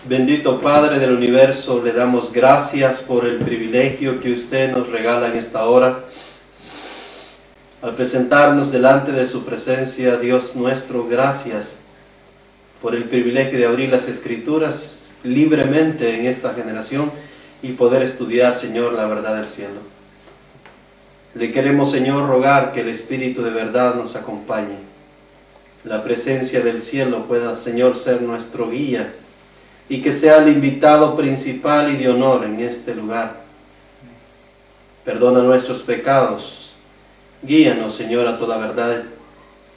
Bendito Padre del universo, le damos gracias por el privilegio que usted nos regala en esta hora. Al presentarnos delante de su presencia, Dios nuestro, gracias por el privilegio de abrir las Escrituras libremente en esta generación y poder estudiar, Señor, la verdad del cielo. Le queremos, Señor, rogar que el Espíritu de verdad nos acompañe. La presencia del cielo pueda, Señor, ser nuestro guía y que sea el invitado principal y de honor en este lugar. Perdona nuestros pecados, guíanos, Señor, a toda verdad,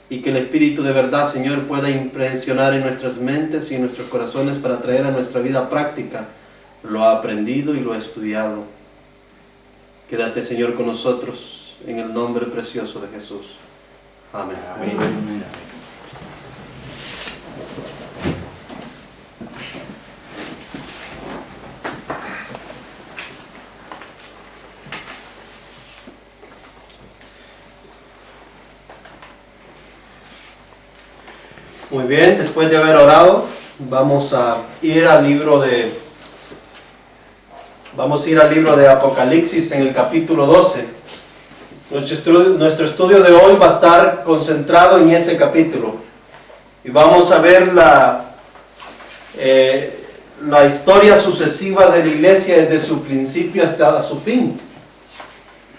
y que el Espíritu de verdad, Señor, pueda impresionar en nuestras mentes y en nuestros corazones para traer a nuestra vida práctica lo aprendido y lo estudiado. Quédate, Señor, con nosotros, en el nombre precioso de Jesús. Amén. Amén. Amén. Muy bien, después de haber orado, vamos a ir al libro de Apocalipsis en el capítulo 12. Nuestro estudio de hoy va a estar concentrado en ese capítulo. Y vamos a ver la historia sucesiva de la iglesia desde su principio hasta su fin.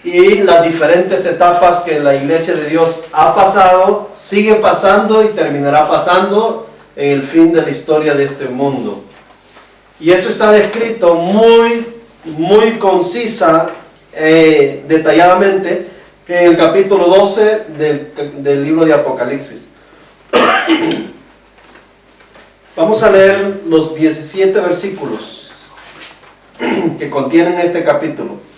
Y las diferentes etapas que la iglesia de Dios ha pasado, sigue pasando y terminará pasando en el fin de la historia de este mundo. Y eso está descrito muy concisa, detalladamente, en el capítulo 12 del libro de Apocalipsis. Vamos a leer los 17 versículos que contienen este capítulo.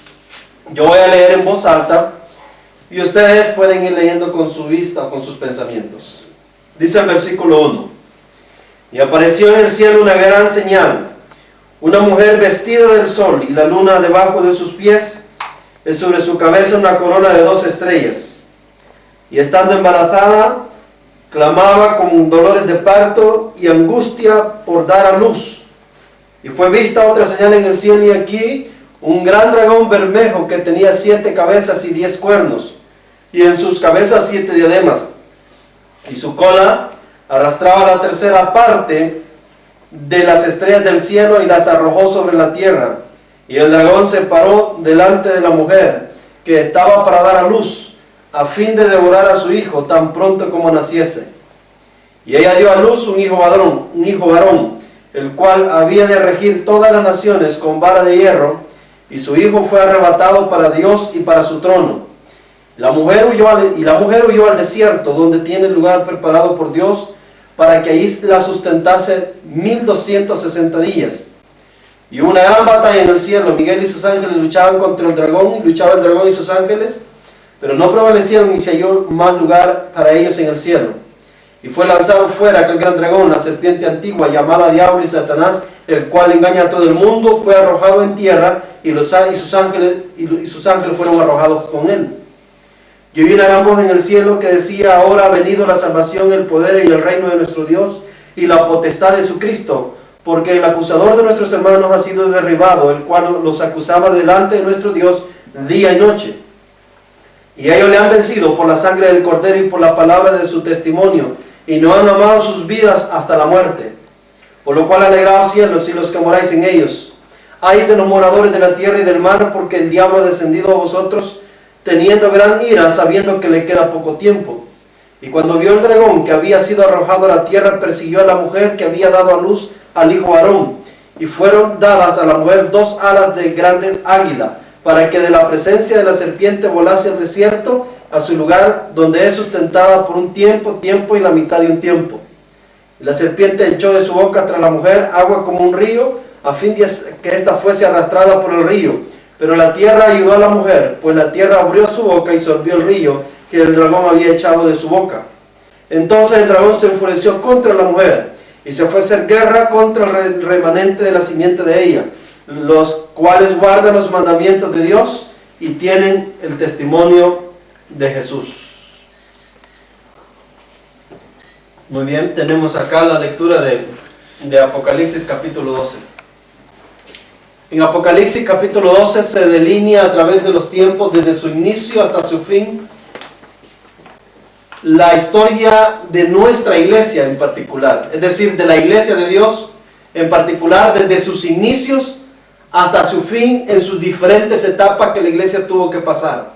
Yo voy a leer en voz alta y ustedes pueden ir leyendo con su vista o con sus pensamientos. Dice el versículo 1: Y apareció en el cielo una gran señal, una mujer vestida del sol y la luna debajo de sus pies, y sobre su cabeza una corona de 2 estrellas. Y estando embarazada, clamaba con dolores de parto y angustia por dar a luz. Y fue vista otra señal en el cielo, y aquí un gran dragón bermejo que tenía 7 cabezas y 10 cuernos, y en sus cabezas 7 diademas, y su cola arrastraba la tercera parte de las estrellas del cielo y las arrojó sobre la tierra. Y el dragón se paró delante de la mujer que estaba para dar a luz, a fin de devorar a su hijo tan pronto como naciese. Y ella dio a luz un hijo varón, el cual había de regir todas las naciones con vara de hierro, y su hijo fue arrebatado para Dios y para su trono. La mujer huyó al desierto, donde tiene el lugar preparado por Dios, para que allí la sustentase 1260 días. Y hubo una gran batalla en el cielo. Miguel y sus ángeles luchaban contra el dragón, y luchaba el dragón y sus ángeles, pero no prevalecieron, ni se halló más lugar para ellos en el cielo. Y fue lanzado fuera aquel gran dragón, la serpiente antigua, llamada Diablo y Satanás, el cual engaña a todo el mundo, fue arrojado en tierra, y sus ángeles fueron arrojados con él. Y oí una gran voz en el cielo que decía: Ahora ha venido la salvación, el poder y el reino de nuestro Dios, y la potestad de su Cristo, porque el acusador de nuestros hermanos ha sido derribado, el cual los acusaba delante de nuestro Dios día y noche. Y ellos le han vencido por la sangre del Cordero y por la palabra de su testimonio, y no han amado sus vidas hasta la muerte. Por lo cual alegraos cielos y los que moráis en ellos. Ay de los moradores de la tierra y del mar, porque el diablo ha descendido a vosotros, teniendo gran ira, sabiendo que le queda poco tiempo. Y cuando vio el dragón que había sido arrojado a la tierra, persiguió a la mujer que había dado a luz al hijo varón. Y fueron dadas a la mujer 2 alas de grande águila, para que de la presencia de la serpiente volase al desierto, a su lugar donde es sustentada por un tiempo y la mitad de un tiempo. Y la serpiente echó de su boca tras la mujer agua como un río, a fin de que ésta fuese arrastrada por el río. Pero la tierra ayudó a la mujer, pues la tierra abrió su boca y sorbió el río que el dragón había echado de su boca. Entonces el dragón se enfureció contra la mujer, y se fue a hacer guerra contra el remanente de la simiente de ella, los cuales guardan los mandamientos de Dios y tienen el testimonio de Jesús. Muy bien, tenemos acá la lectura de de Apocalipsis capítulo 12. En Apocalipsis capítulo 12 se delinea a través de los tiempos, desde su inicio hasta su fin, la historia de nuestra iglesia en particular, es decir, de la iglesia de Dios en particular, desde sus inicios hasta su fin, en sus diferentes etapas que la iglesia tuvo que pasar.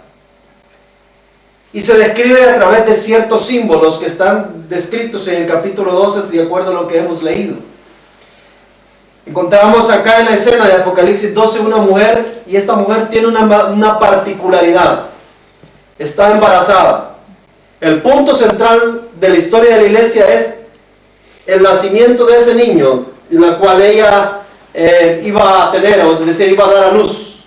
Y se describe a través de ciertos símbolos que están descritos en el capítulo 12 de acuerdo a lo que hemos leído. Encontramos acá en la escena de Apocalipsis 12 una mujer, y esta mujer tiene una particularidad. Está embarazada. El punto central de la historia de la iglesia es el nacimiento de ese niño, en la cual ella iba a tener, o decir, iba a dar a luz.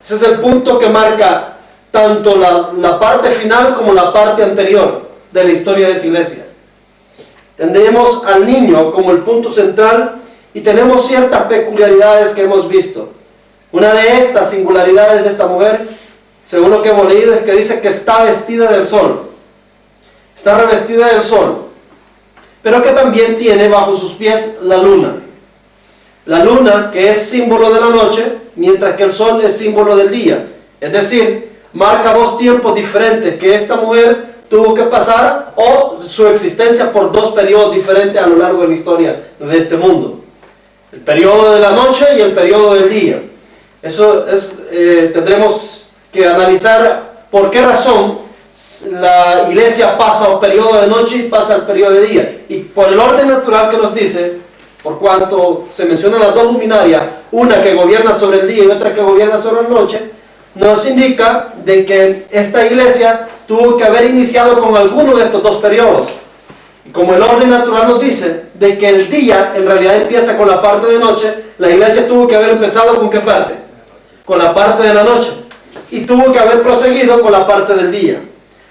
Ese es el punto que marca tanto la parte final como la parte anterior de la historia de esa iglesia. Tendremos al niño como el punto central y tenemos ciertas peculiaridades que hemos visto. Una de estas singularidades de esta mujer, según lo que hemos leído, es que dice que está vestida del sol. Está revestida del sol, pero que también tiene bajo sus pies la luna. La luna, que es símbolo de la noche, mientras que el sol es símbolo del día. Es decir, marca dos tiempos diferentes que esta mujer tuvo que pasar, o su existencia por dos periodos diferentes a lo largo de la historia de este mundo. El periodo de la noche y el periodo del día. Eso es, tendremos que analizar por qué razón la iglesia pasa al periodo de noche y pasa al periodo de día. Y por el orden natural que nos dice, por cuanto se mencionan las dos luminarias, una que gobierna sobre el día y otra que gobierna sobre la noche, nos indica de que esta iglesia tuvo que haber iniciado con alguno de estos dos periodos. Y como el orden natural nos dice de que el día en realidad empieza con la parte de noche, la iglesia tuvo que haber empezado ¿con qué parte? Con la parte de la noche. Y tuvo que haber proseguido con la parte del día.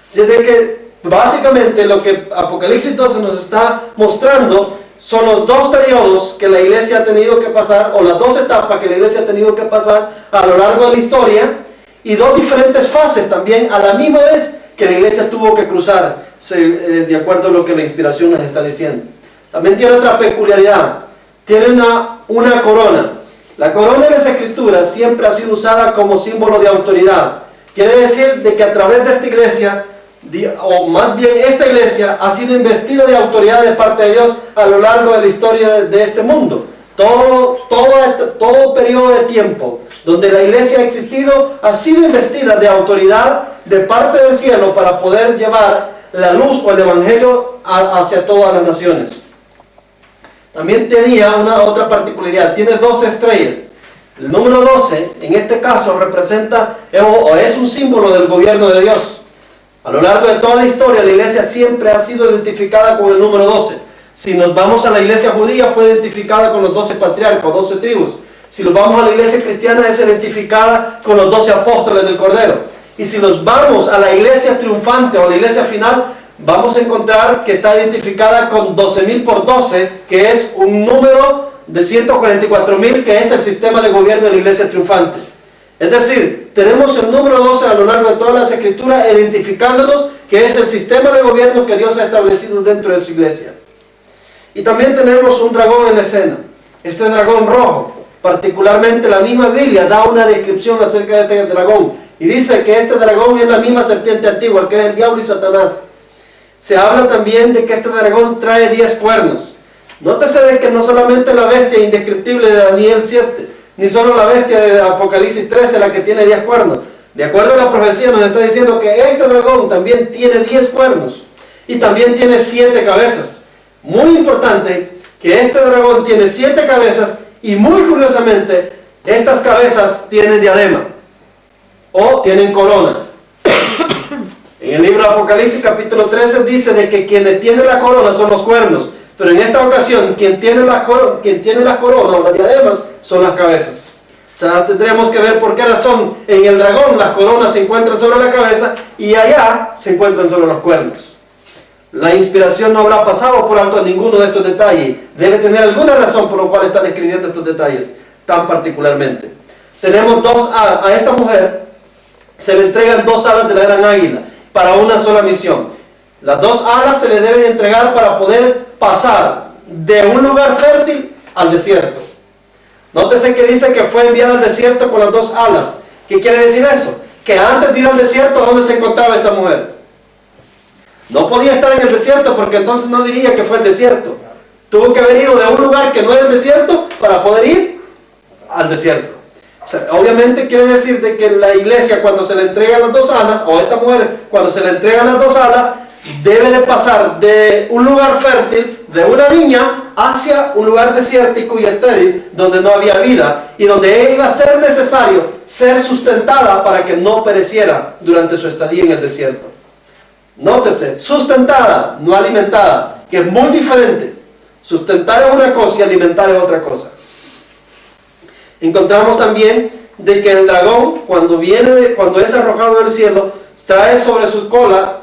Así de que básicamente lo que Apocalipsis 12 nos está mostrando son los dos periodos que la iglesia ha tenido que pasar, o las dos etapas que la iglesia ha tenido que pasar a lo largo de la historia, y dos diferentes fases también a la misma vez que la iglesia tuvo que cruzar, de acuerdo a lo que la inspiración nos está diciendo. También tiene otra peculiaridad, tiene una corona. La corona en las escrituras siempre ha sido usada como símbolo de autoridad. Quiere decir de que a través de esta iglesia, o más bien esta iglesia, ha sido investida de autoridad de parte de Dios a lo largo de la historia de este mundo. Todo periodo de tiempo donde la iglesia ha existido, ha sido investida de autoridad de parte del cielo para poder llevar la luz o el evangelio hacia todas las naciones. También tenía otra particularidad, tiene 12 estrellas. El número 12, en este caso, representa o es un símbolo del gobierno de Dios. A lo largo de toda la historia, la iglesia siempre ha sido identificada con el número 12. Si nos vamos a la iglesia judía, fue identificada con los 12 patriarcas, 12 tribus. Si nos vamos a la iglesia cristiana, es identificada con los 12 apóstoles del Cordero. Y si nos vamos a la iglesia triunfante o a la iglesia final, vamos a encontrar que está identificada con 12.000 por 12, que es un número de 144.000, que es el sistema de gobierno de la iglesia triunfante. Es decir, tenemos el número 12 a lo largo de todas las escrituras, identificándonos que es el sistema de gobierno que Dios ha establecido dentro de su iglesia. Y también tenemos un dragón en la escena, este dragón rojo. Particularmente la misma Biblia da una descripción acerca de este dragón, y dice que este dragón es la misma serpiente antigua, que es el diablo y Satanás. Se habla también de que este dragón trae 10 cuernos. Nótese de que no solamente la bestia indescriptible de Daniel 7, ni solo la bestia de Apocalipsis 13 la que tiene 10 cuernos. De acuerdo a la profecía nos está diciendo que este dragón también tiene 10 cuernos y también tiene 7 cabezas. Muy importante que este dragón tiene 7 cabezas, y muy curiosamente estas cabezas tienen diadema o tienen corona. En el libro de Apocalipsis capítulo 13 dice de que quienes tienen la corona son los cuernos, pero en esta ocasión quien tiene la corona o las diademas son las cabezas. O sea, tendremos que ver por qué razón en el dragón las coronas se encuentran sobre la cabeza y allá se encuentran sobre los cuernos. La inspiración no habrá pasado por alto ninguno de estos detalles. Debe tener alguna razón por la cual está describiendo estos detalles tan particularmente. Tenemos a esta mujer se le entregan 2 alas de la gran águila para una sola misión. Las 2 alas se le deben entregar para poder pasar de un lugar fértil al desierto. Nótese que dice que fue enviada al desierto con las dos alas. ¿Qué quiere decir eso? Que antes de ir al desierto, ¿dónde se encontraba esta mujer? No podía estar en el desierto porque entonces no diría que fue el desierto. Tuvo que haber ido de un lugar que no era el desierto para poder ir al desierto. O sea, obviamente quiere decir de que la iglesia, cuando se le entregan las dos alas, o esta mujer cuando se le entregan las dos alas, debe de pasar de un lugar fértil, de una viña, hacia un lugar desértico y estéril, donde no había vida, y donde iba a ser necesario ser sustentada para que no pereciera durante su estadía en el desierto. Nótese, sustentada, no alimentada, que es muy diferente. Sustentar es una cosa y alimentar es otra cosa. Encontramos también de que el dragón, cuando es arrojado del cielo, trae sobre su cola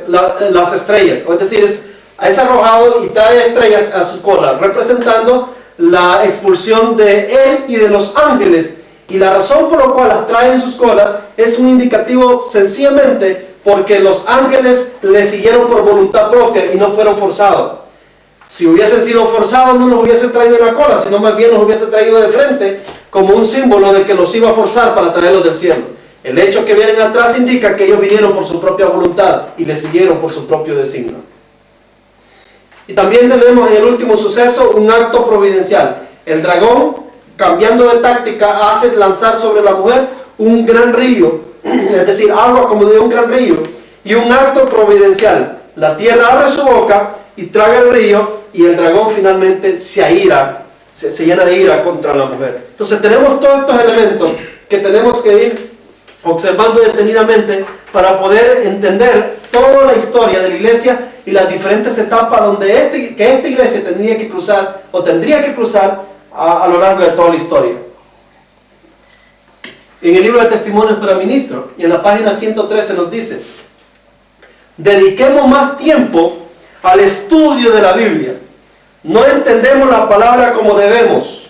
las estrellas, es decir, es arrojado y trae estrellas a su cola, representando la expulsión de él y de los ángeles. Y la razón por la cual las trae en sus colas es un indicativo sencillamente porque los ángeles le siguieron por voluntad propia y no fueron forzados. Si hubiesen sido forzados, no los hubiese traído en la cola, sino más bien los hubiese traído de frente como un símbolo de que los iba a forzar para traerlos del cielo. El hecho que vienen atrás indica que ellos vinieron por su propia voluntad y le siguieron por su propio designio. Y también tenemos en el último suceso un acto providencial. El dragón, cambiando de táctica, hace lanzar sobre la mujer un gran río, es decir, agua como de un gran río, y un acto providencial. La tierra abre su boca y traga el río, y el dragón finalmente se llena de ira contra la mujer. Entonces tenemos todos estos elementos que tenemos que ir observando detenidamente para poder entender toda la historia de la iglesia y las diferentes etapas donde esta iglesia tendría que cruzar a lo largo de toda la historia. En el libro de Testimonios para Ministros, y en la página 113 nos dice: dediquemos más tiempo al estudio de la Biblia. No entendemos la palabra como debemos.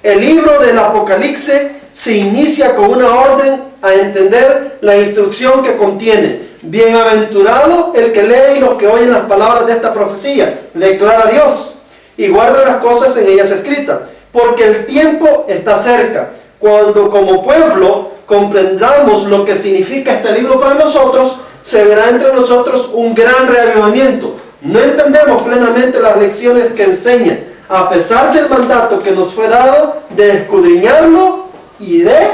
El libro del Apocalipsis se inicia con una orden a entender la instrucción que contiene. Bienaventurado el que lee y los que oyen las palabras de esta profecía, declara Dios, y guarda las cosas en ellas escritas, porque el tiempo está cerca, cuando como pueblo comprendamos lo que significa este libro para nosotros, se verá entre nosotros un gran reavivamiento. No entendemos plenamente las lecciones que enseña, a pesar del mandato que nos fue dado de escudriñarlo y de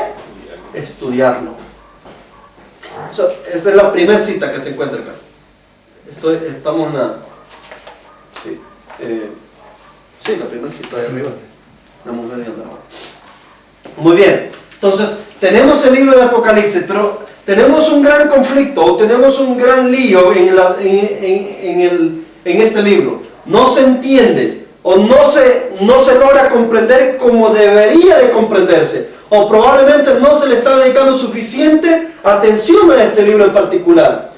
estudiarlo. Esa es la primera cita que se encuentra acá. Estamos en la... la primera cita de arriba. La mujer y el dragón. Muy bien. Entonces, tenemos el libro de Apocalipsis, pero tenemos un gran conflicto, o tenemos un gran lío en este libro. No se entiende, o no se logra comprender como debería de comprenderse, o probablemente no se le está dedicando suficiente atención a este libro en particular,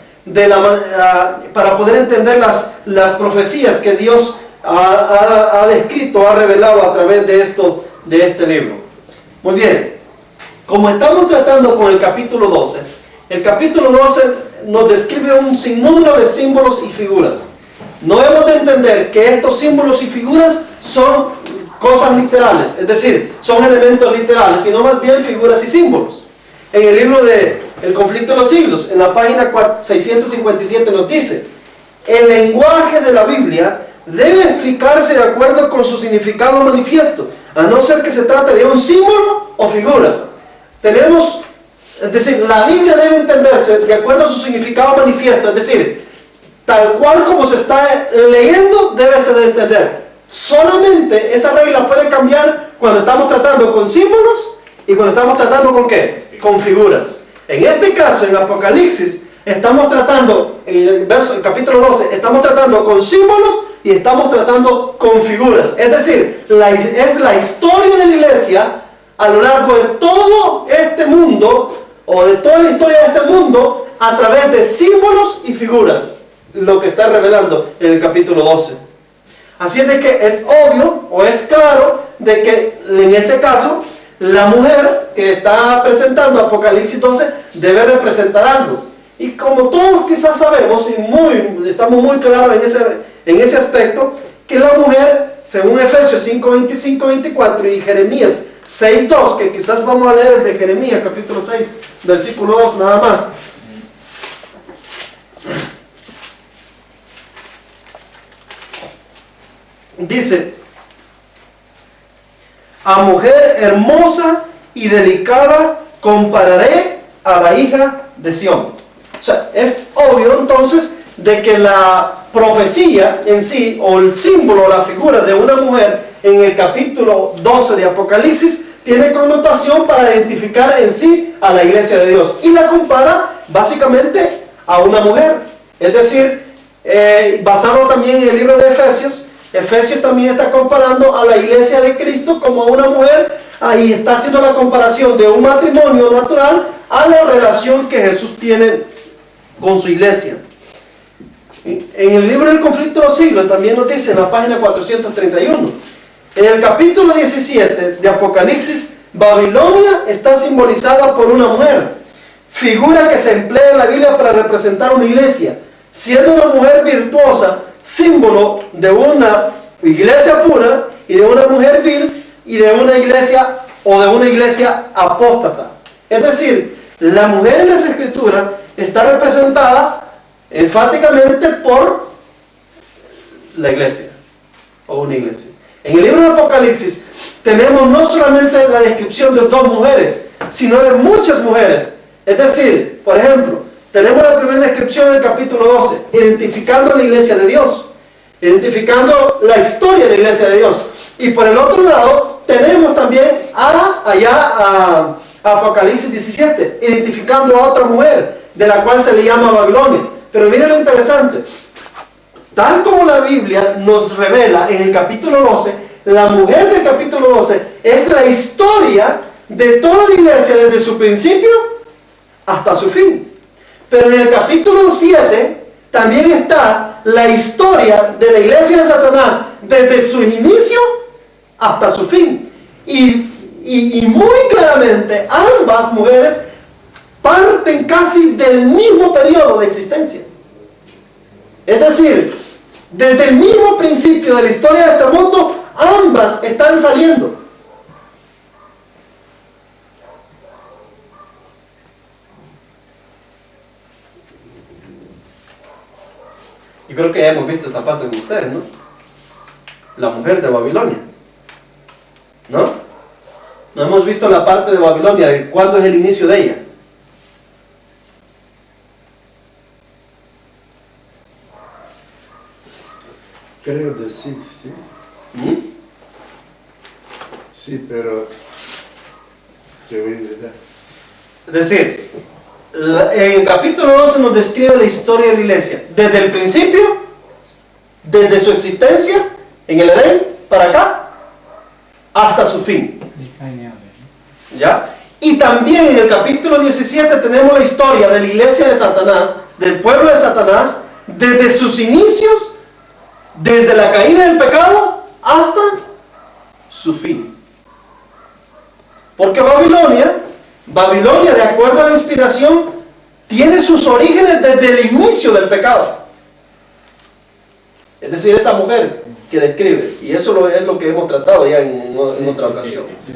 para poder entender las profecías que Dios ha descrito, ha revelado a través de este libro. Muy bien, como estamos tratando con el capítulo 12 nos describe un sinnúmero de símbolos y figuras. No hemos de entender que estos símbolos y figuras son cosas literales, es decir, son elementos literales, sino más bien figuras y símbolos. En el libro de El conflicto de los siglos, en la página 657 nos dice: el lenguaje de la Biblia debe explicarse de acuerdo con su significado manifiesto, a no ser que se trate de un símbolo o figura. Es decir, la Biblia debe entenderse de acuerdo a su significado manifiesto, es decir, tal cual como se está leyendo, debe ser de entender. Solamente esa regla puede cambiar cuando estamos tratando con símbolos y cuando estamos tratando con ¿qué? Con figuras. En este caso, en Apocalipsis, estamos tratando, en el capítulo 12, estamos tratando con símbolos y estamos tratando con figuras. Es decir, es la historia de la iglesia a lo largo de todo este mundo, o de toda la historia de este mundo, a través de símbolos y figuras, lo que está revelando en el capítulo 12. Así es de que es obvio, o es claro, de que en este caso, la mujer que está presentando Apocalipsis 12 debe representar algo. Y como todos quizás sabemos, y estamos muy claros en ese aspecto, que la mujer, según Efesios 5, 25, 24 y Jeremías 6, 2, que quizás vamos a leer el de Jeremías capítulo 6, versículo 2 nada más. Dice: a mujer hermosa y delicada compararé a la hija de Sión. O sea, es obvio entonces de que la profecía en sí, o el símbolo, la figura de una mujer en el capítulo 12 de Apocalipsis, tiene connotación para identificar en sí a la iglesia de Dios. Y la compara básicamente a una mujer. Es decir, basado también en el libro de Efesios, Efesios también está comparando a la iglesia de Cristo como una mujer. Ahí está haciendo la comparación de un matrimonio natural a la relación que Jesús tiene con su iglesia. En el libro del conflicto de los siglos también nos dice en la página 431, en el capítulo 17 de Apocalipsis, Babilonia está simbolizada por una mujer, figura que se emplea en la Biblia para representar una iglesia, siendo una mujer virtuosa, símbolo de una iglesia pura y de una mujer vil y de una iglesia o de una iglesia apóstata. Es decir, la mujer en las escrituras está representada enfáticamente por la iglesia o una iglesia. En el libro de Apocalipsis tenemos no solamente la descripción de dos mujeres, sino de muchas mujeres. Es decir, por ejemplo, tenemos la primera descripción del capítulo 12, identificando la iglesia de Dios, identificando la historia de la iglesia de Dios. Y por el otro lado, tenemos también a Apocalipsis 17, identificando a otra mujer, de la cual se le llama Babilonia. Pero miren lo interesante, tal como la Biblia nos revela en el capítulo 12, la mujer del capítulo 12 es la historia de toda la iglesia desde su principio hasta su fin. Pero en el capítulo 7 también está la historia de la iglesia de Satanás desde su inicio hasta su fin. Y muy claramente ambas mujeres parten casi del mismo periodo de existencia. Es decir, desde el mismo principio de la historia de este mundo, ambas están saliendo. Yo creo que ya hemos visto esa parte de ustedes, ¿no? La mujer de Babilonia, ¿no? No hemos visto la parte de Babilonia, de cuándo es el inicio de ella. Creo que sí, sí. ¿Mm? Sí, pero se oye verdad. Es decir, en el capítulo 12 nos describe la historia de la iglesia, desde el principio, desde su existencia, en el Edén, para acá, hasta su fin. ¿Ya? Y también en el capítulo 17 tenemos la historia de la iglesia de Satanás, del pueblo de Satanás, desde sus inicios, desde la caída del pecado, hasta su fin. Porque Babilonia, de acuerdo a la inspiración, tiene sus orígenes desde el inicio del pecado. Es decir, esa mujer que describe, y eso es lo que hemos tratado ya en otra ocasión. Sí.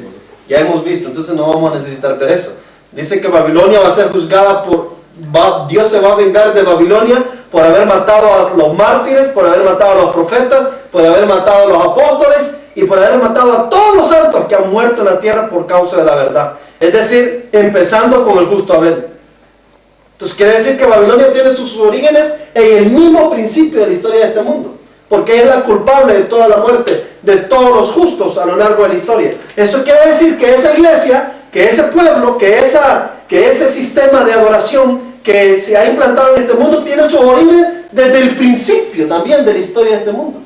Ya hemos visto, entonces no vamos a necesitar ver eso. Dice que Babilonia va a ser juzgada Dios se va a vengar de Babilonia por haber matado a los mártires, por haber matado a los profetas, por haber matado a los apóstoles y por haber matado a todos los santos que han muerto en la tierra por causa de la verdad. Es decir, empezando con el justo Abel. Entonces quiere decir que Babilonia tiene sus orígenes en el mismo principio de la historia de este mundo, porque es la culpable de toda la muerte de todos los justos a lo largo de la historia. Eso quiere decir que esa iglesia, que ese pueblo, que ese sistema de adoración que se ha implantado en este mundo tiene su origen desde el principio también de la historia de este mundo.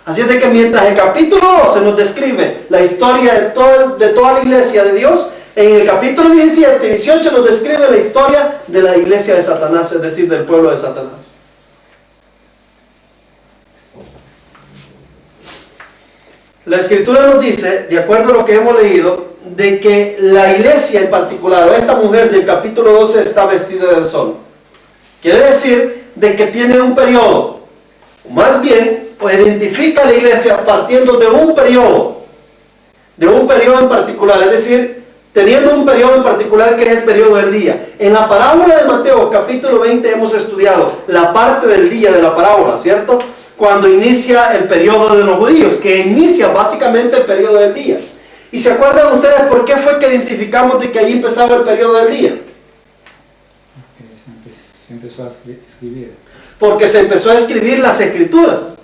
Así es de que mientras el capítulo 12 nos describe la historia de toda la iglesia de Dios, en el capítulo 17 y 18 nos describe la historia de la iglesia de Satanás, es decir, del pueblo de Satanás. La escritura nos dice, de acuerdo a lo que hemos leído, de que la iglesia en particular, o esta mujer del capítulo 12, está vestida del sol. Quiere decir de que tiene un periodo, más bien identifica a la iglesia partiendo de un periodo en particular, es decir, teniendo un periodo en particular que es el periodo del día. En la parábola de Mateo, capítulo 20, hemos estudiado la parte del día de la parábola, ¿cierto? Cuando inicia el periodo de los judíos, que inicia básicamente el periodo del día. ¿Y se acuerdan ustedes por qué fue que identificamos de que ahí empezaba el periodo del día? Se empezó a escribir. Porque se empezó a escribir las escrituras.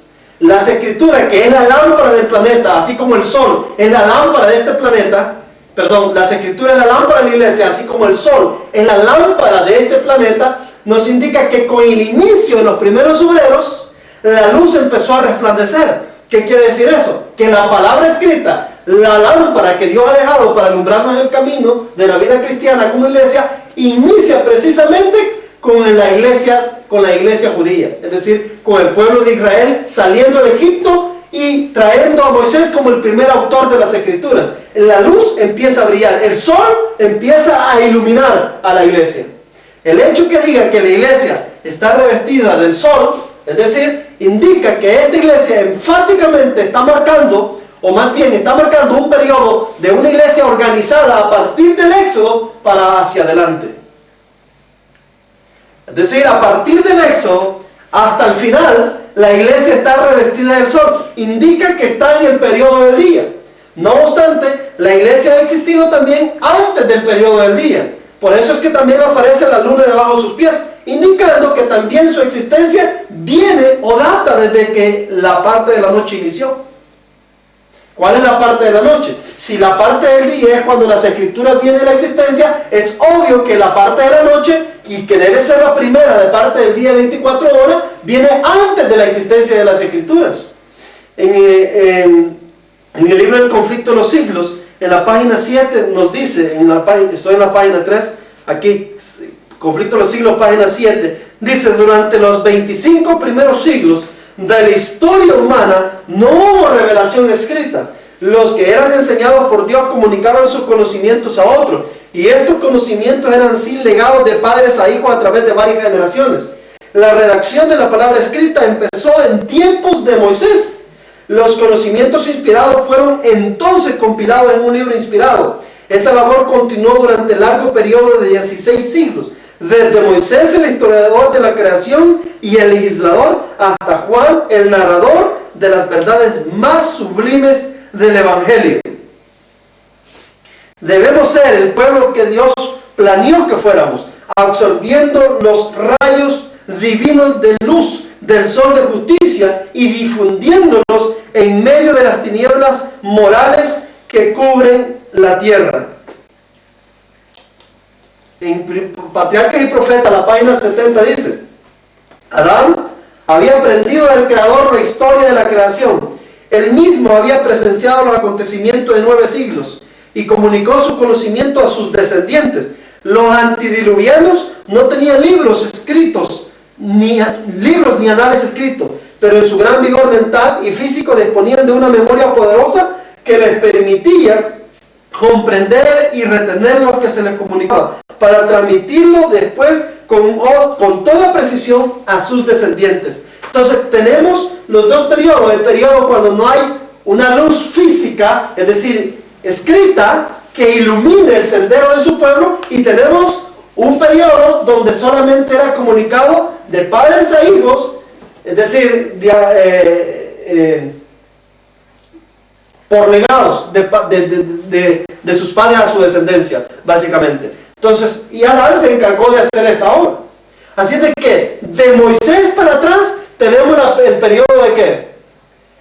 Las escrituras, que es la lámpara del planeta, así como el sol es la lámpara de este planeta. Perdón, las escrituras es la lámpara de la iglesia, así como el sol es la lámpara de este planeta. Nos indica que con el inicio de los primeros obreros, la luz empezó a resplandecer. ¿Qué quiere decir eso? Que la palabra escrita, la lámpara que Dios ha dejado para alumbrarnos en el camino de la vida cristiana como iglesia, inicia precisamente con la iglesia judía, es decir, con el pueblo de Israel saliendo de Egipto y trayendo a Moisés como el primer autor de las escrituras. La luz empieza a brillar, el sol empieza a iluminar a la iglesia. El hecho que diga que la iglesia está revestida del sol, es decir, indica que esta iglesia enfáticamente está marcando, o más bien está marcando un periodo de una iglesia organizada a partir del Éxodo para hacia adelante. Es decir, a partir del Éxodo hasta el final, la iglesia está revestida del sol. Indica que está en el periodo del día. No obstante, la iglesia ha existido también antes del periodo del día. Por eso es que también aparece la luna debajo de sus pies, indicando que también su existencia viene o data desde que la parte de la noche inició. ¿Cuál es la parte de la noche? Si la parte del día es cuando las escrituras vienen a la existencia, es obvio que la parte de la noche, y que debe ser la primera de parte del día de 24 horas, viene antes de la existencia de las escrituras. En el libro del conflicto de los siglos, en la página 7 nos dice, estoy en la página 3, aquí, conflicto de los siglos, página 7, dice: durante los 25 primeros siglos de la historia humana no hubo revelación escrita. Los que eran enseñados por Dios comunicaban sus conocimientos a otros, y estos conocimientos eran así legados de padres a hijos a través de varias generaciones. La redacción de la palabra escrita empezó en tiempos de Moisés. Los conocimientos inspirados fueron entonces compilados en un libro inspirado. Esa labor continuó durante el largo periodo de 16 siglos, desde Moisés, el historiador de la creación y el legislador, hasta Juan, el narrador de las verdades más sublimes del Evangelio. Debemos ser el pueblo que Dios planeó que fuéramos, absorbiendo los rayos divinos de luz del sol de justicia y difundiéndolos en medio de las tinieblas morales que cubren la tierra. En Patriarcas y Profetas, la página 70 dice: Adán había aprendido del Creador la historia de la creación. Él mismo había presenciado los acontecimientos de 9 siglos y comunicó su conocimiento a sus descendientes. Los antidiluvianos no tenían libros escritos, ni anales escritos, pero en su gran vigor mental y físico disponían de una memoria poderosa que les permitía comprender y retener lo que se les comunicaba, para transmitirlo después con toda precisión a sus descendientes. Entonces tenemos los dos periodos: el periodo cuando no hay una luz física, es decir, escrita, que ilumine el sendero de su pueblo, y tenemos un periodo donde solamente era comunicado de padres a hijos, es decir, por legados de sus padres a su descendencia, básicamente. Entonces, y Adán se encargó de hacer esa obra. Así de que de Moisés para atrás tenemos el periodo de ¿qué?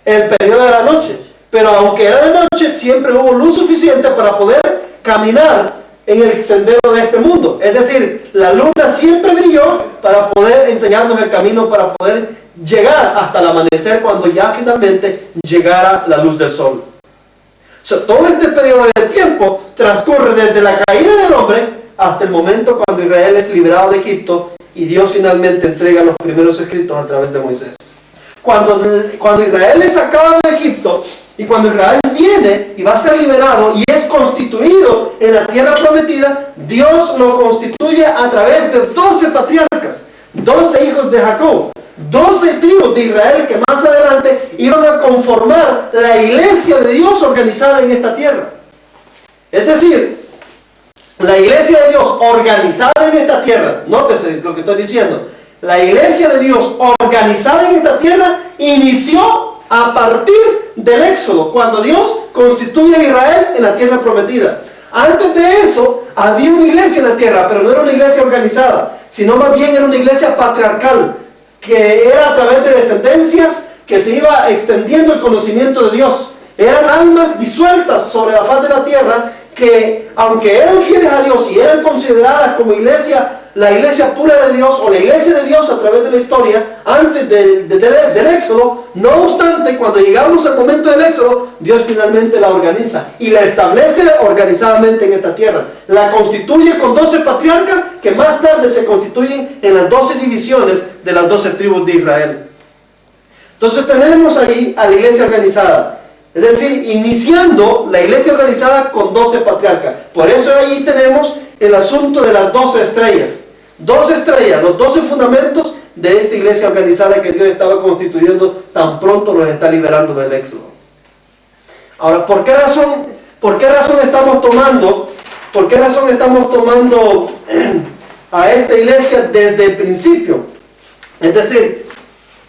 El periodo de la noche. Pero aunque era de noche, siempre hubo luz suficiente para poder caminar en el sendero de este mundo. Es decir, la luna siempre brilló para poder enseñarnos el camino, para poder llegar hasta el amanecer, cuando ya finalmente llegara la luz del sol. Todo este periodo de tiempo transcurre desde la caída del hombre hasta el momento cuando Israel es liberado de Egipto y Dios finalmente entrega los primeros escritos a través de Moisés. Cuando Israel es sacado de Egipto y cuando Israel viene y va a ser liberado y es constituido en la tierra prometida, Dios lo constituye a través de 12 patriarcas, 12 hijos de Jacob. 12 tribus de Israel que más adelante iban a conformar la iglesia de Dios organizada en esta tierra. Es decir, la iglesia de Dios organizada en esta tierra, nótese lo que estoy diciendo, la iglesia de Dios organizada en esta tierra inició a partir del Éxodo, cuando Dios constituye a Israel en la tierra prometida. Antes de eso, había una iglesia en la tierra, pero no era una iglesia organizada, sino más bien era una iglesia patriarcal, que era a través de descendencias que se iba extendiendo el conocimiento de Dios. Eran almas disueltas sobre la faz de la tierra que, aunque eran fieles a Dios y eran consideradas como iglesia, la iglesia pura de Dios o la iglesia de Dios a través de la historia, antes del Éxodo, no obstante, cuando llegamos al momento del Éxodo, Dios finalmente la organiza y la establece organizadamente en esta tierra. La constituye con 12 patriarcas que más tarde se constituyen en las 12 divisiones de las 12 tribus de Israel. Entonces tenemos ahí a la iglesia organizada. Es decir, iniciando la iglesia organizada con 12 patriarcas. Por eso ahí tenemos el asunto de las 12 estrellas. 12 estrellas, los 12 fundamentos de esta iglesia organizada que Dios estaba constituyendo tan pronto los está liberando del Éxodo. Ahora, ¿por qué razón estamos tomando a esta iglesia desde el principio? Es decir,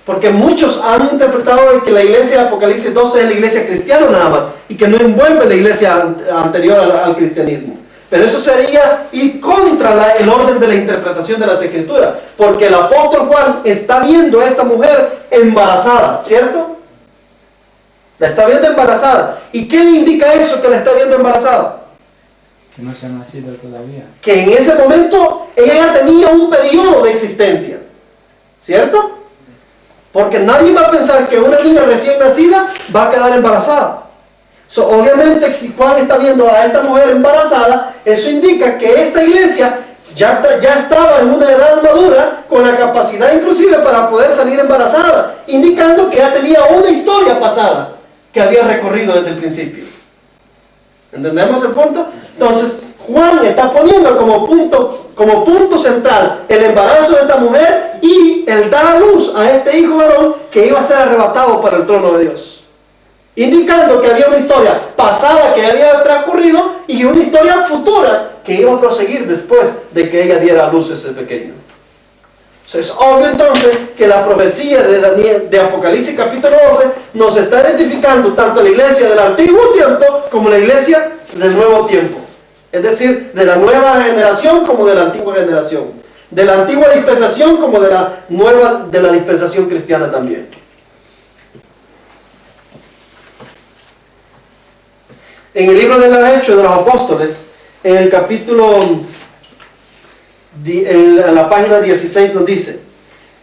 porque muchos han interpretado de que la iglesia de Apocalipsis 12 es la iglesia cristiana nada más, y que no envuelve la iglesia anterior al cristianismo. Pero eso sería ir contra el orden de la interpretación de las Escrituras, porque el apóstol Juan está viendo a esta mujer embarazada, ¿cierto? La está viendo embarazada. ¿Y qué le indica eso que la está viendo embarazada? Que no se ha nacido todavía. Que en ese momento ella tenía un periodo de existencia, ¿cierto? Porque nadie va a pensar que una niña recién nacida va a quedar embarazada. Obviamente, si Juan está viendo a esta mujer embarazada, eso indica que esta iglesia ya estaba en una edad madura, con la capacidad inclusive para poder salir embarazada, indicando que ya tenía una historia pasada que había recorrido desde el principio. ¿Entendemos el punto? Entonces, Juan está poniendo como punto central el embarazo de esta mujer y el dar a luz a este hijo varón que iba a ser arrebatado para el trono de Dios. Indicando que había una historia pasada que había transcurrido y una historia futura que iba a proseguir después de que ella diera a luz a ese pequeño. O sea, es obvio entonces que la profecía de Apocalipsis capítulo 12 nos está identificando tanto la iglesia del antiguo tiempo como la iglesia del nuevo tiempo. Es decir, de la nueva generación como de la antigua generación. De la antigua dispensación como de la dispensación cristiana también. En el libro de los Hechos de los Apóstoles, en el capítulo, en la página 16 nos dice: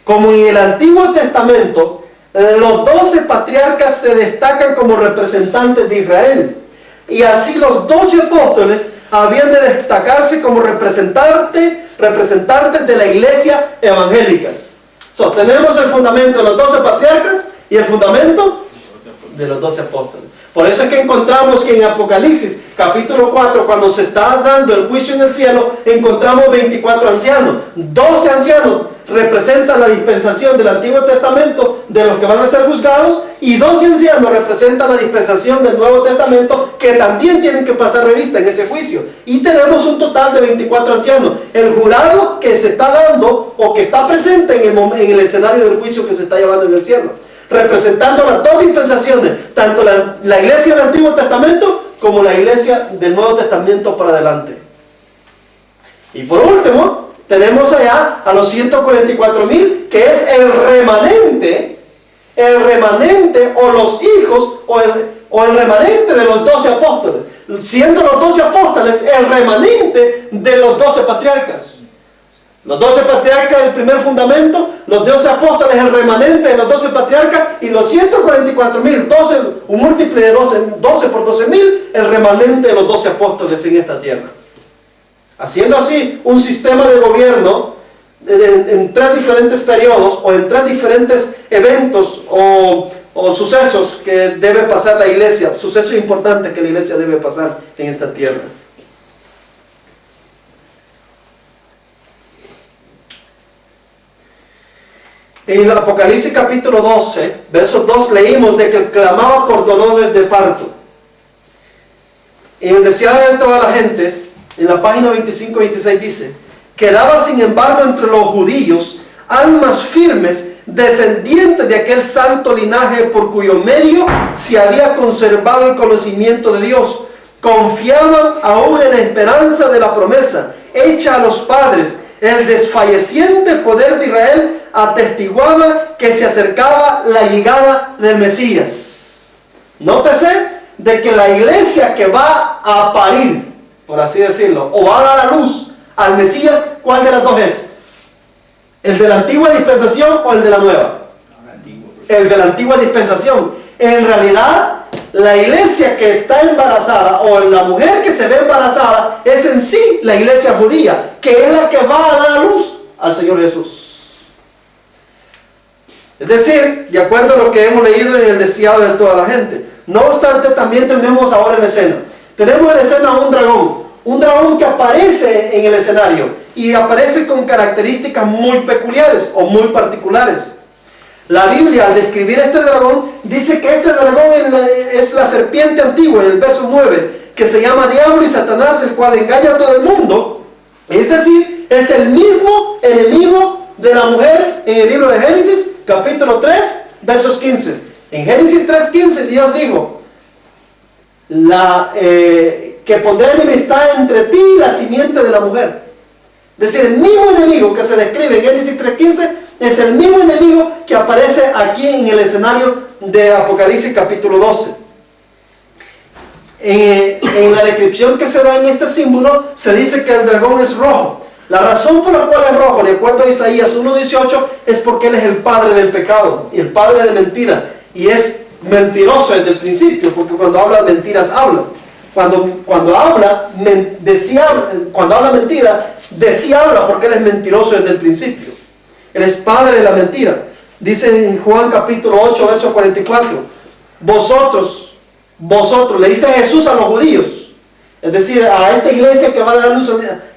como en el Antiguo Testamento, los 12 patriarcas se destacan como representantes de Israel, y así los 12 apóstoles habían de destacarse como representantes de la iglesia evangélicas. Tenemos el fundamento de los 12 patriarcas y el fundamento de los 12 apóstoles. Por eso es que encontramos que en Apocalipsis capítulo 4, cuando se está dando el juicio en el cielo, encontramos 24 ancianos. 12 ancianos representan la dispensación del Antiguo Testamento de los que van a ser juzgados, y 12 ancianos representan la dispensación del Nuevo Testamento que también tienen que pasar revista en ese juicio. Y tenemos un total de 24 ancianos. El jurado que se está dando o que está presente en el escenario del juicio que se está llevando en el cielo, representando las dos dispensaciones, tanto la iglesia del Antiguo Testamento como la iglesia del Nuevo Testamento para adelante. Y por último, tenemos allá a los 144,000, que es el remanente o los hijos o el remanente de los 12 apóstoles, siendo los 12 apóstoles el remanente de los 12 patriarcas. Los 12 patriarcas, el primer fundamento, los 12 apóstoles, el remanente de los 12 patriarcas, y los 144,000, un múltiple de 12 por 12,000, el remanente de los 12 apóstoles en esta tierra. Haciendo así un sistema de gobierno en 3 diferentes periodos, o en 3 diferentes eventos o sucesos que debe pasar la iglesia, sucesos importantes que la iglesia debe pasar en esta tierra. En el Apocalipsis capítulo 12, verso 2, leímos de que clamaba por dolores de parto. En el deseado de todas las gentes, en la página 25-26 dice: quedaba sin embargo entre los judíos almas firmes, descendientes de aquel santo linaje por cuyo medio se había conservado el conocimiento de Dios. Confiaban aún en la esperanza de la promesa hecha a los padres. El desfalleciente poder de Israel atestiguaba que se acercaba la llegada del Mesías. Nótese de que la iglesia que va a parir, por así decirlo, o va a dar a luz al Mesías, ¿cuál de las dos es? ¿El de la antigua dispensación o el de la nueva? El de la antigua dispensación. En realidad, la iglesia que está embarazada o la mujer que se ve embarazada es en sí la iglesia judía, que es la que va a dar a luz al Señor Jesús. Es decir, de acuerdo a lo que hemos leído en el deseado de toda la gente. No obstante, también tenemos ahora en escena. Tenemos en escena un dragón que aparece en el escenario y aparece con características muy peculiares o muy particulares. La Biblia, al describir este dragón, dice que este dragón es la serpiente antigua, en el verso 9, que se llama Diablo y Satanás, el cual engaña a todo el mundo. Es decir, es el mismo enemigo de la mujer en el libro de Génesis, capítulo 3, versos 15. En Génesis 3:15 Dios dijo que pondré enemistad entre ti y la simiente de la mujer. Es decir, el mismo enemigo que se describe en Génesis 3:15 es el mismo enemigo que aparece aquí en el escenario de Apocalipsis capítulo 12. En la descripción que se da en este símbolo se dice que el dragón es rojo. La razón por la cual es rojo, de acuerdo a Isaías 1:18, es porque él es el padre del pecado y el padre de mentira. Y es mentiroso desde el principio, porque cuando habla mentiras habla. Cuando habla mentira, decía habla, porque él es mentiroso desde el principio. Él es padre de la mentira. Dice en Juan capítulo 8, verso 44, vosotros, le dice Jesús a los judíos, es decir, a esta iglesia que va a dar a luz,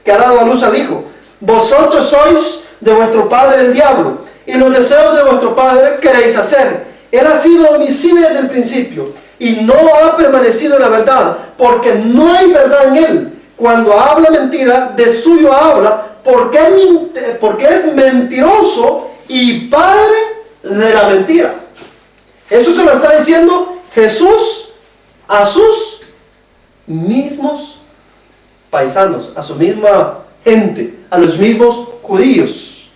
que ha dado a luz al Hijo: vosotros sois de vuestro padre el diablo, y los deseos de vuestro padre queréis hacer. Él ha sido homicida desde el principio, y no ha permanecido en la verdad, porque no hay verdad en él. Cuando habla mentira, de suyo habla, porque es mentiroso y padre de la mentira. Eso se lo está diciendo Jesús a sus mismos paisanos, a su misma gente, a los mismos judíos.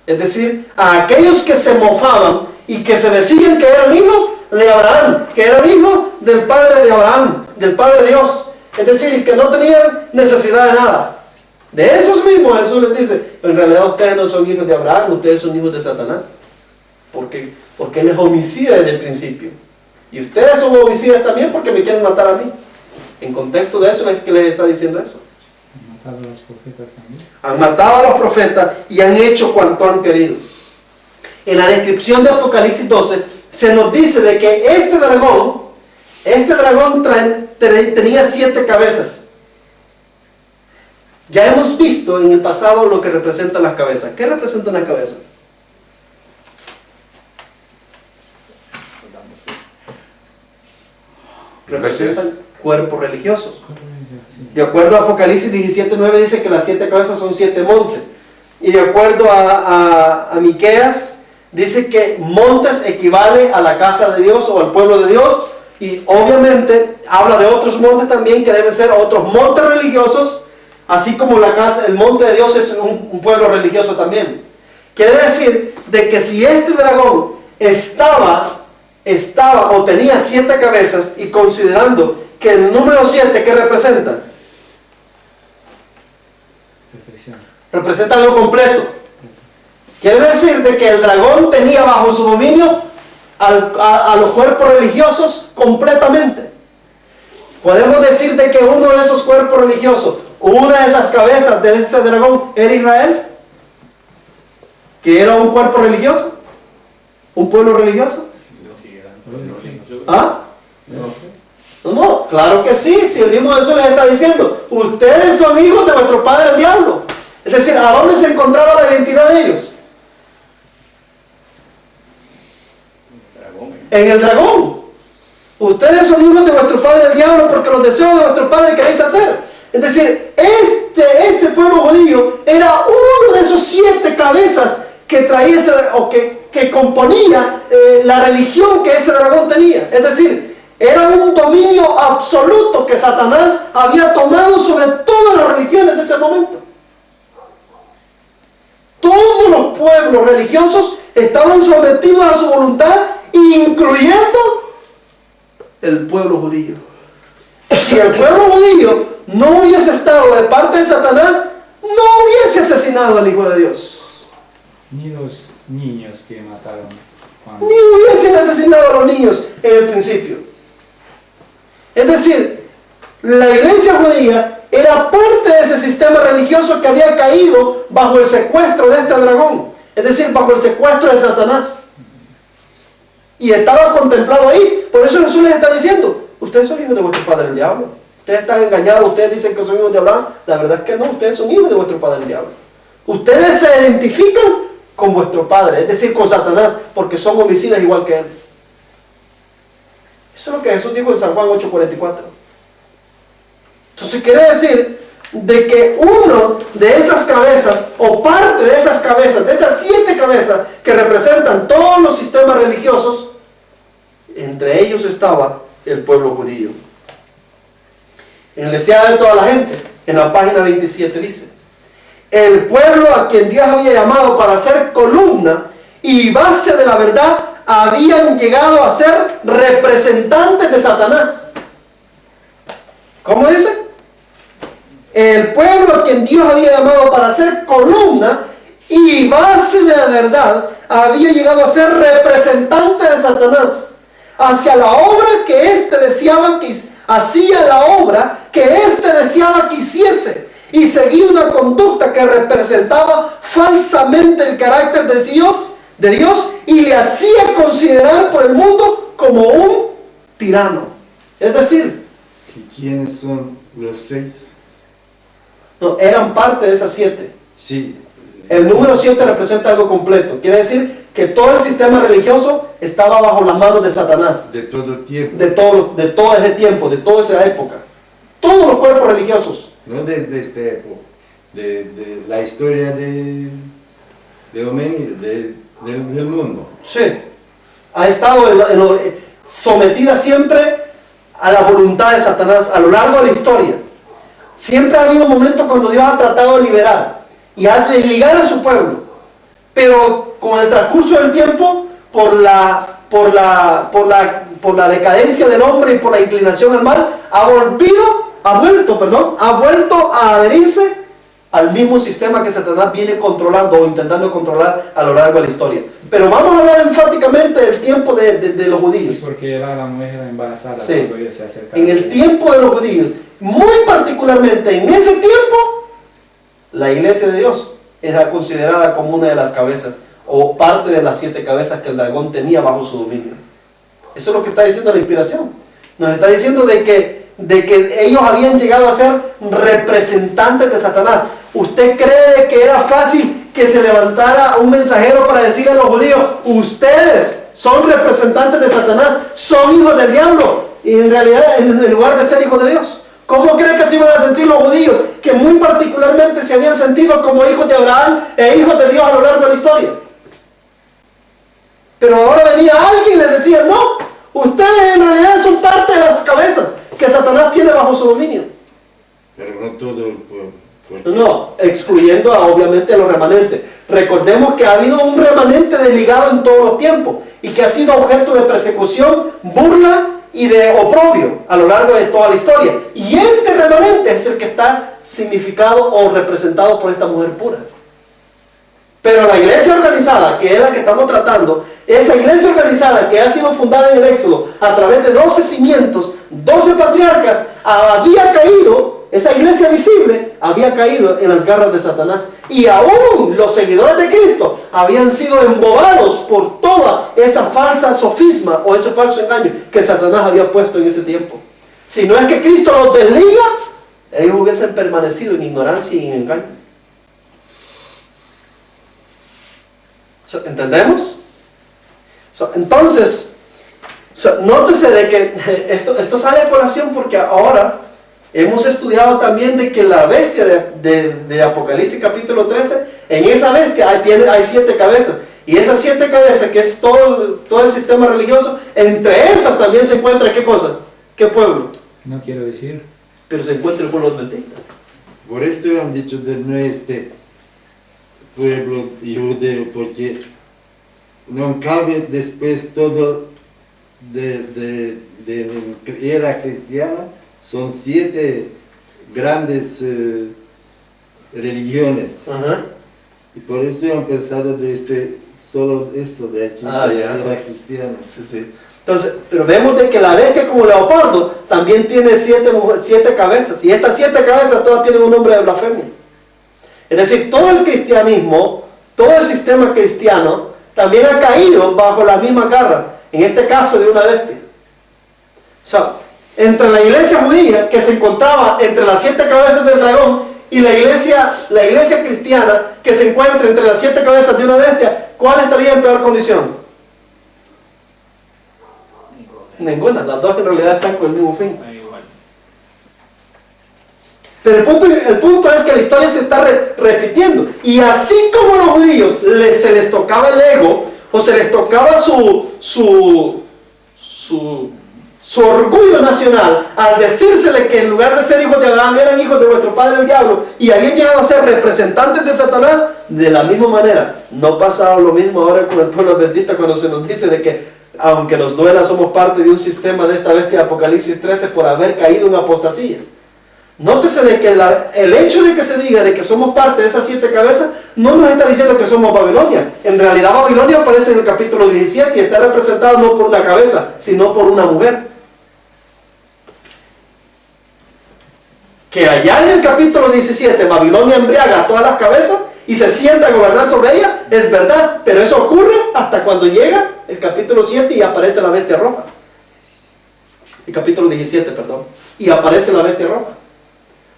Es decir, a aquellos que se mofaban y que se decían que eran hijos de Abraham, que eran hijos del padre de Abraham, del Padre de Dios. Es decir, que no tenían necesidad de nada. De esos mismos Jesús les dice: en realidad ustedes no son hijos de Abraham, ustedes son hijos de Satanás. Porque él es homicida desde el principio. Y ustedes son homicidas también porque me quieren matar a mí. En contexto de eso es que les está diciendo eso. Han matado a los profetas también. Han matado a los profetas y han hecho cuanto han querido. En la descripción de Apocalipsis 12 se nos dice de que este dragón tenía 7 cabezas. Ya hemos visto en el pasado lo que representan las cabezas. ¿Qué representan las cabezas? Representan cuerpos religiosos. De acuerdo a Apocalipsis 17:9 dice que las 7 cabezas son 7 montes. Y de acuerdo a Miqueas dice que montes equivale a la casa de Dios o al pueblo de Dios. Y obviamente habla de otros montes también que deben ser otros montes religiosos, así como el monte de Dios es un pueblo religioso también. Quiere decir de que si este dragón estaba o tenía 7 cabezas, y considerando que el número 7, ¿qué representa? Perfección. Representa algo completo. Quiere decir de que el dragón tenía bajo su dominio a los cuerpos religiosos completamente. Podemos decir de que uno de esos cuerpos religiosos, una de esas cabezas de ese dragón, era Israel, que era un cuerpo religioso, un pueblo religioso. ¿Ah? No, claro que sí. Si el mismo Jesús les está diciendo: ustedes son hijos de vuestro padre el diablo. Es decir, ¿a dónde se encontraba la identidad de ellos? en el dragón. Ustedes son hijos de vuestro padre el diablo, porque los deseos de vuestro padre queréis hacer. Es decir, este pueblo judío era uno de esos 7 cabezas que traía que componía la religión que ese dragón tenía. Es decir, era un dominio absoluto que Satanás había tomado sobre todas las religiones de ese momento. Todos los pueblos religiosos estaban sometidos a su voluntad, incluyendo el pueblo judío. Si el pueblo judío no hubiese estado de parte de Satanás, no hubiese asesinado al Hijo de Dios. Ni los niños que mataron cuando... Ni hubiesen asesinado a los niños en el principio. Es decir, la iglesia judía era parte de ese sistema religioso que había caído bajo el secuestro de este dragón. Es decir, bajo el secuestro de Satanás. Y estaba contemplado ahí. Por eso Jesús les está diciendo: ustedes son hijos de vuestro padre el diablo. Ustedes están engañados, ustedes dicen que son hijos de Abraham. La verdad es que no, ustedes son hijos de vuestro padre el diablo. Ustedes se identifican con vuestro padre, es decir, con Satanás, porque son homicidas igual que él. Eso es lo que Jesús dijo en San Juan 8:44. Entonces quiere decir de que uno de esas cabezas, o parte de esas cabezas, de esas 7 cabezas que representan todos los sistemas religiosos, entre ellos estaba el pueblo judío. En el deseado de toda la gente, en la página 27 dice: el pueblo a quien Dios había llamado para ser columna y base de la verdad, habían llegado a ser representantes de Satanás. ¿Cómo dice? El pueblo a quien Dios había llamado para ser columna y base de la verdad, había llegado a ser representante de Satanás, hacia la obra que éste deseaba que hacía, la obra que éste deseaba que hiciese, y seguía una conducta que representaba falsamente el carácter de Dios, y le hacía considerar por el mundo como un tirano. Es decir, ¿Y quiénes son los 6? no, eran parte de esas 7. Sí. El número 7 representa algo completo. Quiere decir que todo el sistema religioso estaba bajo las manos de Satanás. De todo tiempo. De todo ese tiempo, de toda esa época. Todos los cuerpos religiosos. No desde esta época. De la historia del mundo. Sí. Ha estado sometida siempre a la voluntad de Satanás a lo largo de la historia. Siempre ha habido momentos cuando Dios ha tratado de liberar y ha desligar a su pueblo. Pero con el transcurso del tiempo, por la decadencia del hombre y por la inclinación al mal, ha vuelto a adherirse al mismo sistema que Satanás viene controlando o intentando controlar a lo largo de la historia. Pero vamos a hablar enfáticamente del tiempo de los judíos. Sí, porque era la mujer embarazada Sí. cuando ella se acercaba. En el tiempo de los judíos, muy particularmente en ese tiempo, la iglesia de Dios era considerada como una de las cabezas o parte de las 7 cabezas que el dragón tenía bajo su dominio. Eso es lo que está diciendo la inspiración. Nos está diciendo de que ellos habían llegado a ser representantes de Satanás. ¿Usted cree que era fácil que se levantara un mensajero para decirle a los judíos: ustedes son representantes de Satanás, son hijos del diablo, y en realidad en lugar de ser hijos de Dios? ¿Cómo cree que se iban a sentir los judíos, que muy particularmente se habían sentido como hijos de Abraham e hijos de Dios a lo largo de la historia? Pero ahora venía alguien y les decía: no, ustedes en realidad son parte de las cabezas que Satanás tiene bajo su dominio. Pero no todo el pueblo. No, excluyendo obviamente a los remanentes. Recordemos que ha habido un remanente desligado en todos los tiempos y que ha sido objeto de persecución, burla y de oprobio a lo largo de toda la historia. Y este remanente es el que está significado o representado por esta mujer pura. Pero la iglesia organizada, que es la que estamos tratando, esa iglesia organizada que ha sido fundada en el Éxodo a través de 12 cimientos, 12 patriarcas, había caído, esa iglesia visible había caído en las garras de Satanás. Y aún los seguidores de Cristo habían sido embobados por toda esa falsa sofisma o ese falso engaño que Satanás había puesto en ese tiempo. Si no es que Cristo los desliga, ellos hubiesen permanecido en ignorancia y en engaño. ¿Entendemos? Entonces, Nótese de que esto sale a colación porque ahora hemos estudiado también de que la bestia de Apocalipsis capítulo 13, en esa bestia hay 7 cabezas. Y esas 7 cabezas, que es todo el sistema religioso, entre esas también se encuentra ¿qué cosa? ¿Qué pueblo? No quiero decir. Pero se encuentra el pueblo bendito. Por esto han dicho de no pueblo judeo, porque no cabe después todo de era cristiana, son 7 grandes religiones. Ajá. Y por esto han pensado de solo esto de aquí, de ya. era cristiana. Sí. Entonces, pero vemos de que la bestia como leopardo también tiene 7 cabezas. Y estas 7 cabezas todas tienen un nombre de blasfemia. Es decir, todo el cristianismo, todo el sistema cristiano, también ha caído bajo la misma garra. En este caso de una bestia. O sea, entre la iglesia judía, que se encontraba entre las 7 cabezas del dragón, y la iglesia cristiana, que se encuentra entre las 7 cabezas de una bestia, ¿cuál estaría en peor condición? Ninguna. Las dos en realidad están con el mismo fin. Pero el punto es que la historia se está repitiendo. Y así como a los judíos se les tocaba el ego, o se les tocaba su orgullo nacional, al decírsele que en lugar de ser hijos de Adán eran hijos de vuestro padre el diablo, y habían llegado a ser representantes de Satanás, de la misma manera, no pasa lo mismo ahora con el pueblo adventista cuando se nos dice de que, aunque nos duela, somos parte de un sistema de esta bestia de Apocalipsis 13 por haber caído en apostasía. Nótese de que el hecho de que se diga de que somos parte de esas 7 cabezas no nos está diciendo que somos Babilonia. En realidad Babilonia aparece en el capítulo 17 y está representado no por una cabeza, sino por una mujer. Que allá en el capítulo 17 Babilonia embriaga a todas las cabezas y se sienta a gobernar sobre ella, es verdad, pero eso ocurre hasta cuando llega el capítulo 7 y aparece la bestia roja. El capítulo 17, perdón. Y aparece la bestia roja.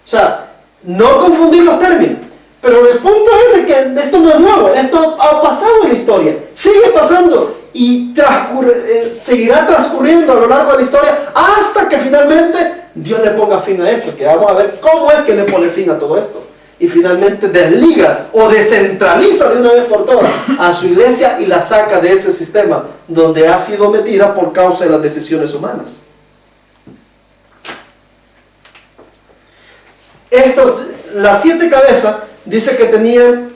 O sea, no confundir los términos. Pero el punto es de que esto no es nuevo, esto ha pasado en la historia, sigue pasando y seguirá transcurriendo a lo largo de la historia hasta que finalmente Dios le ponga fin a esto, que vamos a ver cómo es que le pone fin a todo esto. Y finalmente desliga o descentraliza de una vez por todas a su iglesia y la saca de ese sistema donde ha sido metida por causa de las decisiones humanas. Las 7 cabezas dice que tenían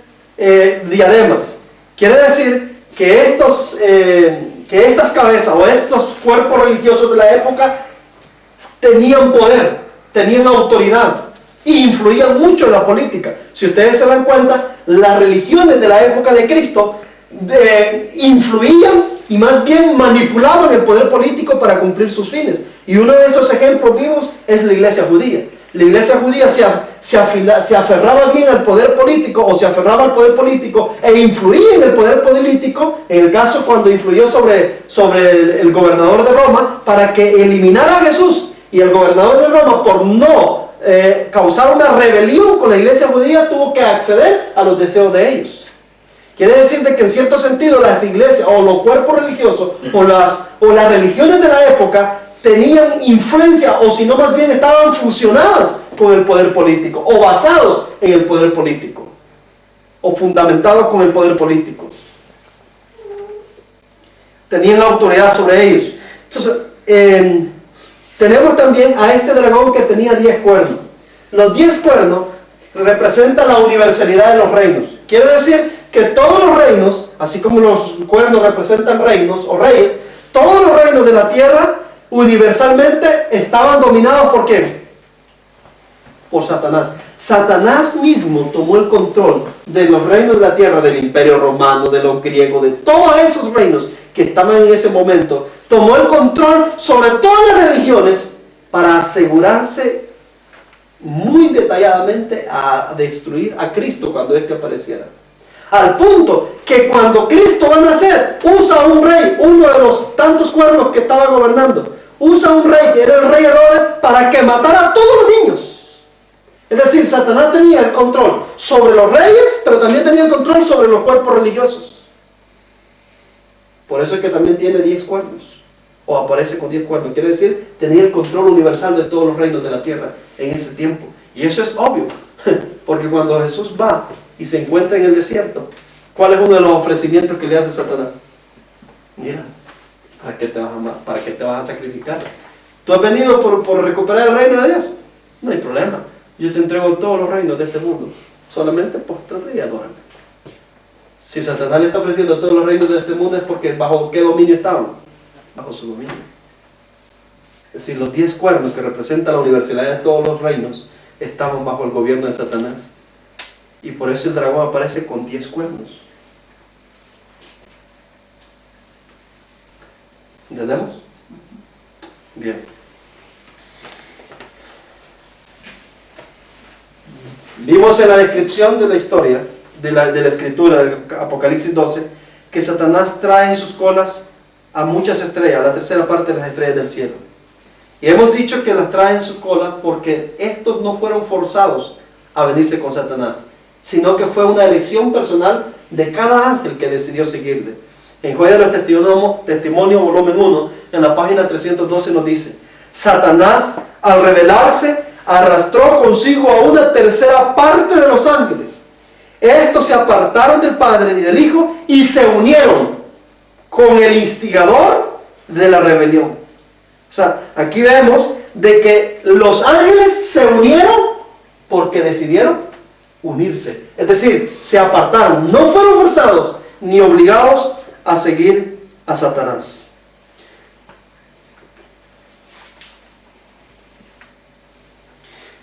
diademas. Quiere decir que estas cabezas o estos cuerpos religiosos de la época tenían poder, tenían autoridad e influían mucho en la política. Si ustedes se dan cuenta, las religiones de la época de Cristo influían y más bien manipulaban el poder político para cumplir sus fines. Y uno de esos ejemplos vivos es la iglesia judía. La iglesia judía se aferraba bien al poder político, o se aferraba al poder político e influía en el poder político, en el caso cuando influyó sobre el gobernador de Roma, para que eliminara a Jesús. Y el gobernador de Roma, por no causar una rebelión con la iglesia judía, tuvo que acceder a los deseos de ellos. Quiere decir de que en cierto sentido las iglesias o los cuerpos religiosos o las religiones de la época tenían influencia, o si no más bien estaban fusionadas con el poder político, o basados en el poder político, o fundamentados con el poder político. Tenían autoridad sobre ellos. Entonces, tenemos también a este dragón que tenía 10 cuernos. Los 10 cuernos representan la universalidad de los reinos. Quiere decir que todos los reinos, así como los cuernos representan reinos o reyes, todos los reinos de la tierra universalmente estaban dominados ¿por quién? Por Satanás. Satanás mismo tomó el control de los reinos de la tierra, del imperio romano, de los griegos, de todos esos reinos que estaban en ese momento. Tomó el control sobre todas las religiones para asegurarse muy detalladamente a destruir a Cristo cuando éste apareciera. Al punto que cuando Cristo va a nacer, usa a un rey, uno de los tantos cuernos que estaba gobernando, usa a un rey que era el rey Herodes para que matara a todos los niños. Es decir, Satanás tenía el control sobre los reyes, pero también tenía el control sobre los cuerpos religiosos. Por eso es que también tiene 10 cuernos. o aparece con 10 cuernos. Quiere decir, tenía el control universal de todos los reinos de la tierra en ese tiempo. Y eso es obvio, porque cuando Jesús va y se encuentra en el desierto, ¿cuál es uno de los ofrecimientos que le hace Satanás? Mira, ¿para qué te vas a sacrificar? ¿Tú has venido por recuperar el reino de Dios? No hay problema. Yo te entrego todos los reinos de este mundo. Solamente postrate y adórame. Si Satanás le está ofreciendo todos los reinos de este mundo es porque ¿bajo qué dominio estaban? Bajo su dominio. Es decir, los 10 cuernos que representan la universalidad de todos los reinos estaban bajo el gobierno de Satanás. Y por eso el dragón aparece con 10 cuernos. ¿Entendemos? Bien. Vimos en la descripción de la historia, de la escritura del Apocalipsis 12, que Satanás trae en sus colas a muchas estrellas, la tercera parte de las estrellas del cielo. Y hemos dicho que las trae en su cola porque estos no fueron forzados a venirse con Satanás, sino que fue una elección personal de cada ángel que decidió seguirle. En Joya de los Testimonios, volumen 1, en la página 312 nos dice: Satanás, al rebelarse, arrastró consigo a una tercera parte de los ángeles. Estos se apartaron del Padre y del Hijo y se unieron con el instigador de la rebelión. O sea, aquí vemos de que los ángeles se unieron porque decidieron unirse. Es decir, se apartaron, no fueron forzados ni obligados a seguir a Satanás.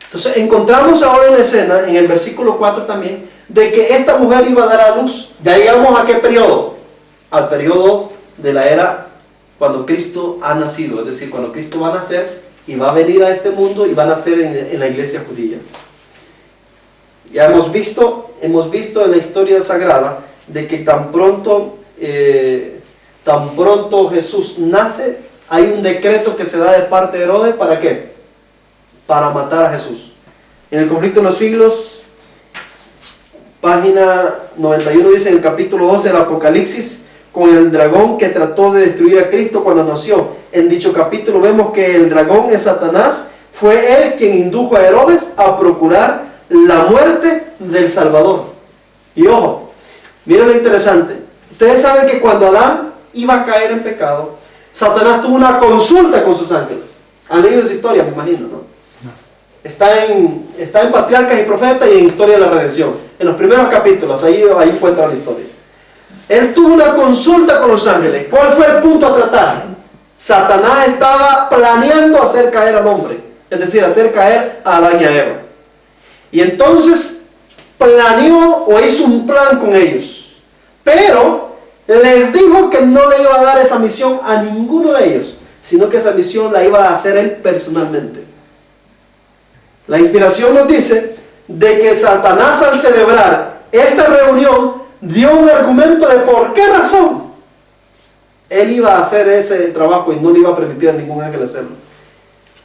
Entonces encontramos ahora en la escena, en el versículo 4 también, de que esta mujer iba a dar a luz. Ya llegamos a qué periodo? Al periodo de la era cuando Cristo ha nacido, es decir, cuando Cristo va a nacer y va a venir a este mundo y va a nacer en la iglesia judía. Ya hemos visto en la historia sagrada de que tan pronto Jesús nace, hay un decreto que se da de parte de Herodes, ¿para qué? Para matar a Jesús. En el conflicto de los siglos, página 91 dice en el capítulo 12 del Apocalipsis, con el dragón que trató de destruir a Cristo cuando nació. En dicho capítulo vemos que el dragón es Satanás, fue él quien indujo a Herodes a procurar la muerte del Salvador. Y ojo, miren lo interesante. Ustedes saben que cuando Adán iba a caer en pecado, Satanás tuvo una consulta con sus ángeles. Han leído esa historia, me imagino, ¿no? Está en Patriarcas y Profetas y en Historia de la Redención. En los primeros capítulos, ahí encuentran la historia. Él tuvo una consulta con los ángeles. ¿Cuál fue el punto a tratar? Satanás estaba planeando hacer caer al hombre, es decir, hacer caer a Adán y a Eva. Y entonces planeó o hizo un plan con ellos. Pero les dijo que no le iba a dar esa misión a ninguno de ellos, sino que esa misión la iba a hacer él personalmente. La inspiración nos dice de que Satanás, al celebrar esta reunión, dio un argumento de por qué razón él iba a hacer ese trabajo y no le iba a permitir a ningún ángel hacerlo.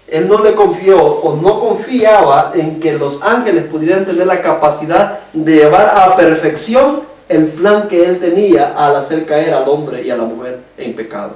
Él no le confió o no confiaba en que los ángeles pudieran tener la capacidad de llevar a perfección el plan que él tenía al hacer caer al hombre y a la mujer en pecado.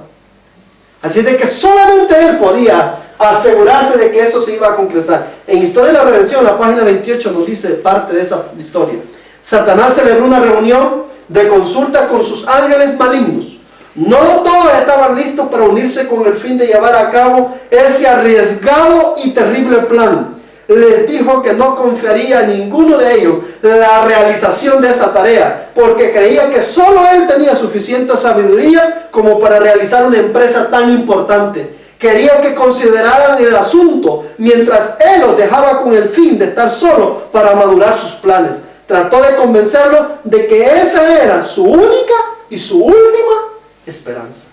Así de que solamente él podía asegurarse de que eso se iba a concretar. En Historia de la Redención, la página 28 nos dice parte de esa historia. Satanás celebró una reunión de consulta con sus ángeles malignos. No todos estaban listos para unirse con el fin de llevar a cabo ese arriesgado y terrible plan. Les dijo que no confiaría a ninguno de ellos la realización de esa tarea, porque creía que solo él tenía suficiente sabiduría como para realizar una empresa tan importante. Quería que consideraran el asunto mientras él los dejaba con el fin de estar solo para madurar sus planes. Trató de convencerlo de que esa era su única y su última esperanza.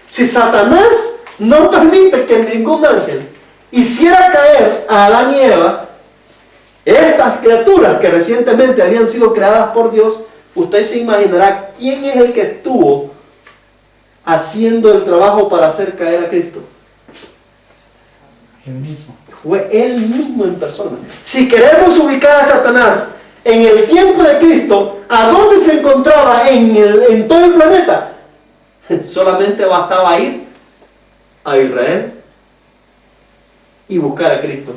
Si Satanás no permite que ningún ángel hiciera caer a Adán y Eva, estas criaturas que recientemente habían sido creadas por Dios, usted se imaginará quién es el que estuvo haciendo el trabajo para hacer caer a Cristo. Él mismo. Fue él mismo en persona. Si queremos ubicar a Satanás en el tiempo de Cristo, ¿a dónde se encontraba en todo el planeta? Solamente bastaba ir a Israel y buscar a Cristo.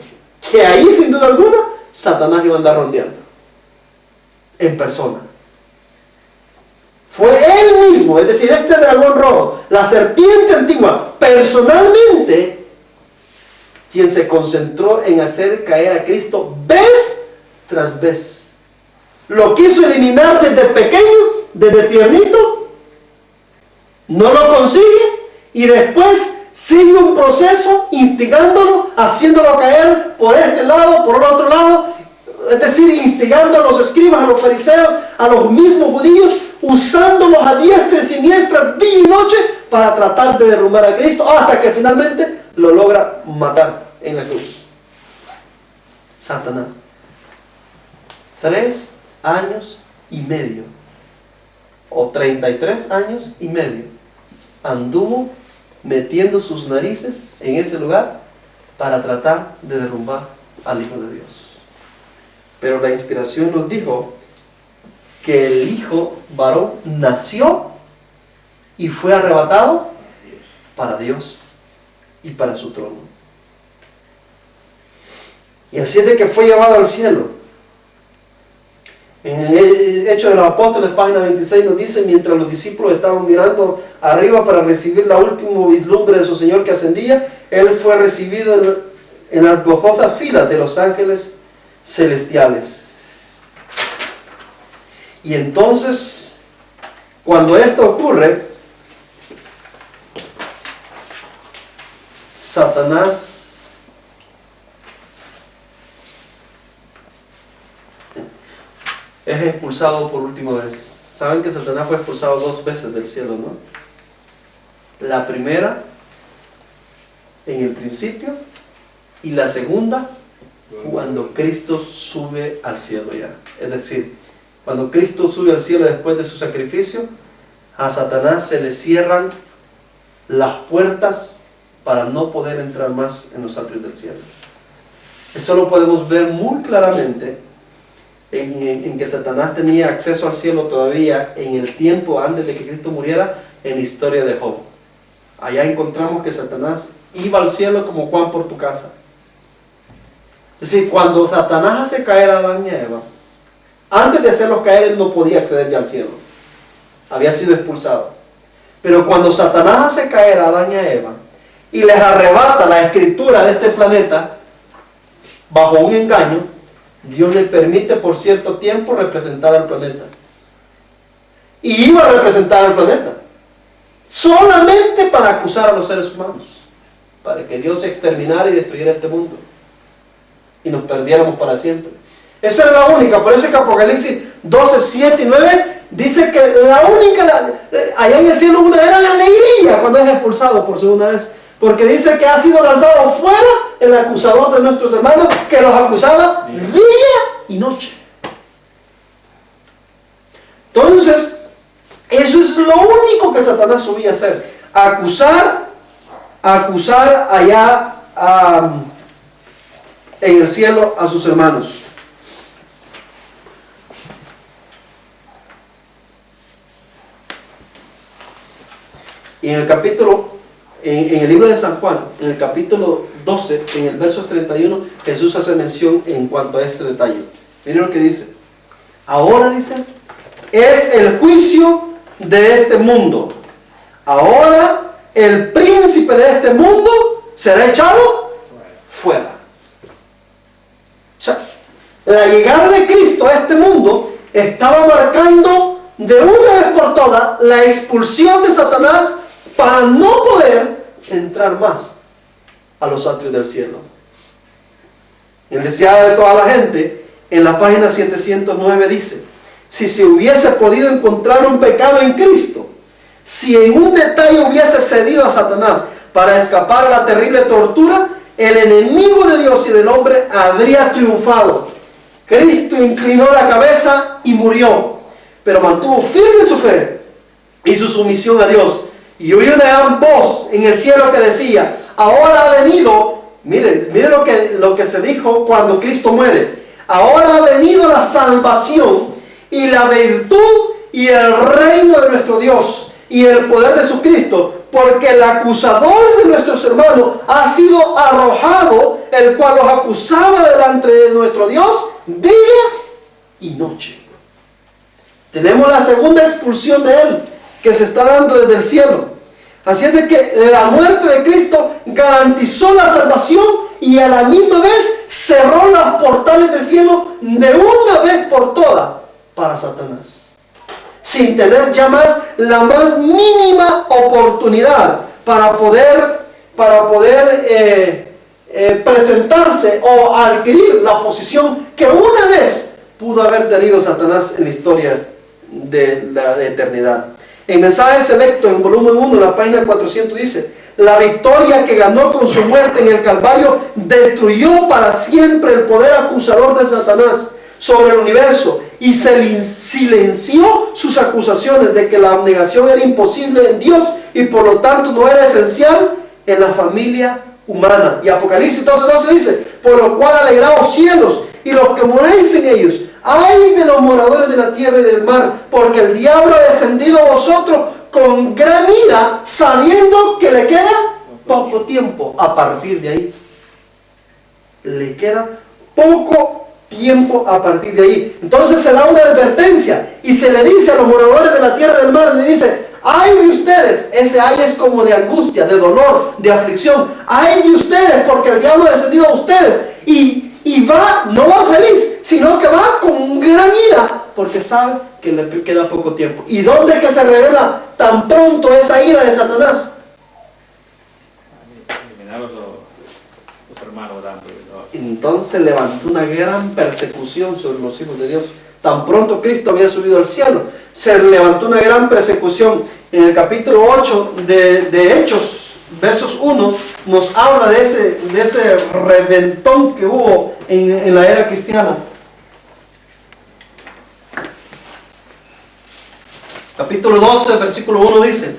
Que ahí, sin duda alguna, Satanás iba a andar rondeando en persona. Fue él mismo, es decir, este dragón rojo, la serpiente antigua, personalmente, quien se concentró en hacer caer a Cristo vez tras vez. Lo quiso eliminar desde pequeño, desde tiernito, no lo consigue, y después sigue un proceso instigándolo, haciéndolo caer por este lado, por el otro lado, es decir, instigando a los escribas, a los fariseos, a los mismos judíos, usándolos a diestra y siniestra, día y noche, para tratar de derrumbar a Cristo, hasta que finalmente lo logra matar en la cruz. Satanás. 3 años y medio, o 33 años y medio, anduvo metiendo sus narices en ese lugar para tratar de derrumbar al Hijo de Dios. Pero la inspiración nos dijo que el Hijo varón nació y fue arrebatado para Dios y para su trono. Y así es de que fue llevado al cielo. En el Hecho de los Apóstoles, página 26, nos dice: mientras los discípulos estaban mirando arriba para recibir la última vislumbre de su Señor que ascendía, Él fue recibido en las gozosas filas de los ángeles celestiales. Y entonces, cuando esto ocurre, Satanás es expulsado por última vez. Saben que Satanás fue expulsado 2 veces del cielo, ¿no? La primera en el principio, y la segunda cuando Cristo sube al cielo ya. Es decir, cuando Cristo sube al cielo después de su sacrificio, a Satanás se le cierran las puertas para no poder entrar más en los atrios del cielo. Eso lo podemos ver muy claramente en que Satanás tenía acceso al cielo todavía en el tiempo antes de que Cristo muriera, en la historia de Job. Allá encontramos que Satanás iba al cielo como Juan por tu casa. Es decir, cuando Satanás hace caer a Adán y a Eva, antes de hacerlos caer, él no podía acceder ya al cielo. Había sido expulsado. Pero cuando Satanás hace caer a Adán y a Eva y les arrebata la escritura de este planeta bajo un engaño, Dios le permite por cierto tiempo representar al planeta. Y iba a representar al planeta solamente para acusar a los seres humanos, para que Dios exterminara y destruyera este mundo y nos perdiéramos para siempre. Esa era la única. Por eso que Apocalipsis 12, 7 y 9 dice que la única, allá en el cielo, una gran alegría cuando es expulsado por segunda vez, porque dice que ha sido lanzado fuera el acusador de nuestros hermanos, que los acusaba día y noche. Entonces, eso es lo único que Satanás subía a hacer: acusar allá en el cielo a sus hermanos. Y en el capítulo, en el libro de San Juan, en el capítulo 12, en el verso 31, Jesús hace mención en cuanto a este detalle. Miren lo que dice. Ahora, dice, es el juicio de este mundo. Ahora el príncipe de este mundo será echado fuera. O sea, la llegada de Cristo a este mundo estaba marcando de una vez por todas la expulsión de Satanás para no poder entrar más a los atrios del cielo. El deseado de toda la gente, en la página 709 dice: si se hubiese podido encontrar un pecado en Cristo, si en un detalle hubiese cedido a Satanás para escapar a la terrible tortura, el enemigo de Dios y del hombre habría triunfado. Cristo inclinó la cabeza y murió, pero mantuvo firme su fe y su sumisión a Dios. Y oí una gran voz en el cielo que decía: ahora ha venido, miren lo que se dijo cuando Cristo muere, ahora ha venido la salvación y la virtud y el reino de nuestro Dios y el poder de su Cristo, porque el acusador de nuestros hermanos ha sido arrojado, el cual los acusaba delante de nuestro Dios día y noche. Tenemos la segunda expulsión de él, que se está dando desde el cielo. Así es de que la muerte de Cristo garantizó la salvación y a la misma vez cerró las portales del cielo de una vez por todas para Satanás, sin tener ya más la más mínima oportunidad para poder presentarse o adquirir la posición que una vez pudo haber tenido Satanás en la historia de la eternidad. En Mensajes Selectos, en volumen 1, la página 400 dice: la victoria que ganó con su muerte en el Calvario destruyó para siempre el poder acusador de Satanás sobre el universo y se silenció sus acusaciones de que la abnegación era imposible en Dios y por lo tanto no era esencial en la familia humana. Y Apocalipsis 12:12 dice: por lo cual alegraos cielos y los que moráis en ellos. Ay de los moradores de la tierra y del mar, porque el diablo ha descendido a vosotros con gran ira, sabiendo que le queda poco tiempo a partir de ahí. Le queda poco tiempo a partir de ahí. Entonces se da una advertencia y se le dice a los moradores de la tierra y del mar, le dice: ay de ustedes. Ese ay es como de angustia, de dolor, de aflicción. Ay de ustedes, porque el diablo ha descendido a ustedes no va feliz, sino que va con gran ira, porque sabe que le queda poco tiempo. ¿Y dónde es que se revela tan pronto esa ira de Satanás? Entonces levantó una gran persecución sobre los hijos de Dios. Tan pronto Cristo había subido al cielo, se levantó una gran persecución. En el capítulo 8 de Hechos, versos 1, nos habla de ese reventón que hubo en la era cristiana. Capítulo 12, versículo 1 dice: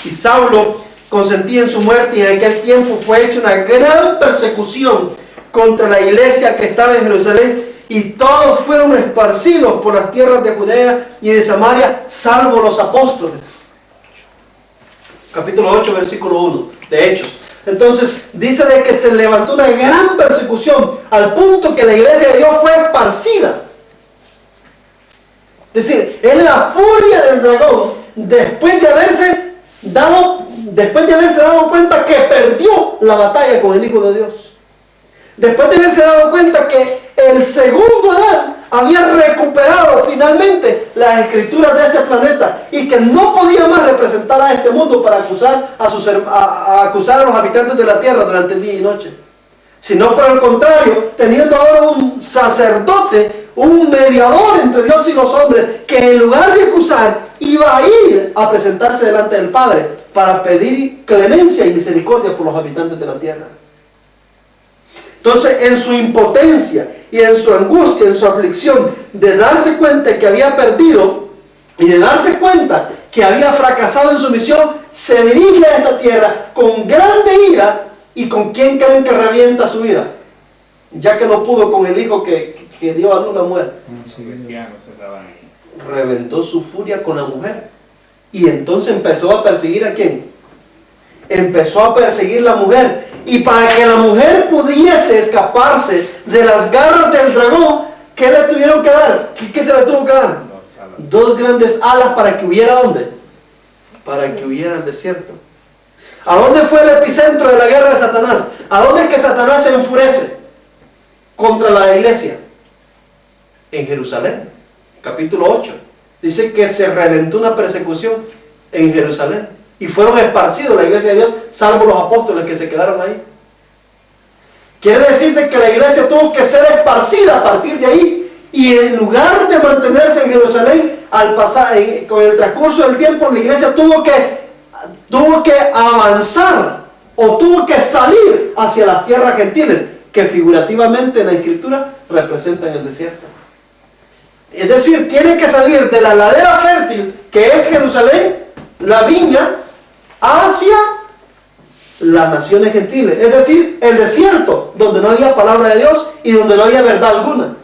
y Saulo consentía en su muerte, y en aquel tiempo fue hecha una gran persecución contra la iglesia que estaba en Jerusalén, y todos fueron esparcidos por las tierras de Judea y de Samaria, salvo los apóstoles. Capítulo 8, versículo 1 de Hechos. Entonces dice de que se levantó una gran persecución al punto que la iglesia de Dios fue esparcida. Es decir, es la furia del dragón después de haberse dado cuenta que perdió la batalla con el Hijo de Dios. Después de haberse dado cuenta que el segundo Adán había recuperado finalmente las escrituras de este planeta y que no podía más representar a este mundo para acusar a los habitantes de la tierra durante día y noche, sino por el contrario, teniendo ahora un sacerdote, un mediador entre Dios y los hombres, que en lugar de acusar iba a ir a presentarse delante del Padre para pedir clemencia y misericordia por los habitantes de la tierra. Entonces, en su impotencia y en su angustia, en su aflicción, de darse cuenta que había perdido y de darse cuenta que había fracasado en su misión, se dirige a esta tierra con grande ira. ¿Y con quién creen que revienta su ira? Ya que no pudo con el hijo que dio a luz la mujer. Reventó su furia con la mujer. Y entonces empezó a perseguir ¿a quién? Empezó a perseguir la mujer. Y para que la mujer pudiese escaparse de las garras del dragón, ¿qué le tuvieron que dar? ¿Qué se le tuvo que dar? Dos grandes alas para que huyera. ¿A dónde? Para que huyera al desierto. ¿A dónde fue el epicentro de la guerra de Satanás? ¿A dónde es que Satanás se enfurece contra la iglesia? En Jerusalén. Capítulo 8. Dice que se reventó una persecución en Jerusalén. Y fueron esparcidos la iglesia de Dios, salvo los apóstoles que se quedaron ahí. Quiere decir de que la iglesia tuvo que ser esparcida a partir de ahí. Y en lugar de mantenerse en Jerusalén, con el transcurso del tiempo, la iglesia tuvo que avanzar o tuvo que salir hacia las tierras gentiles, que figurativamente en la escritura representan el desierto. Es decir, tiene que salir de la ladera fértil que es Jerusalén, la viña, hacia las naciones gentiles, es decir, el desierto, donde no había palabra de Dios y donde no había verdad alguna.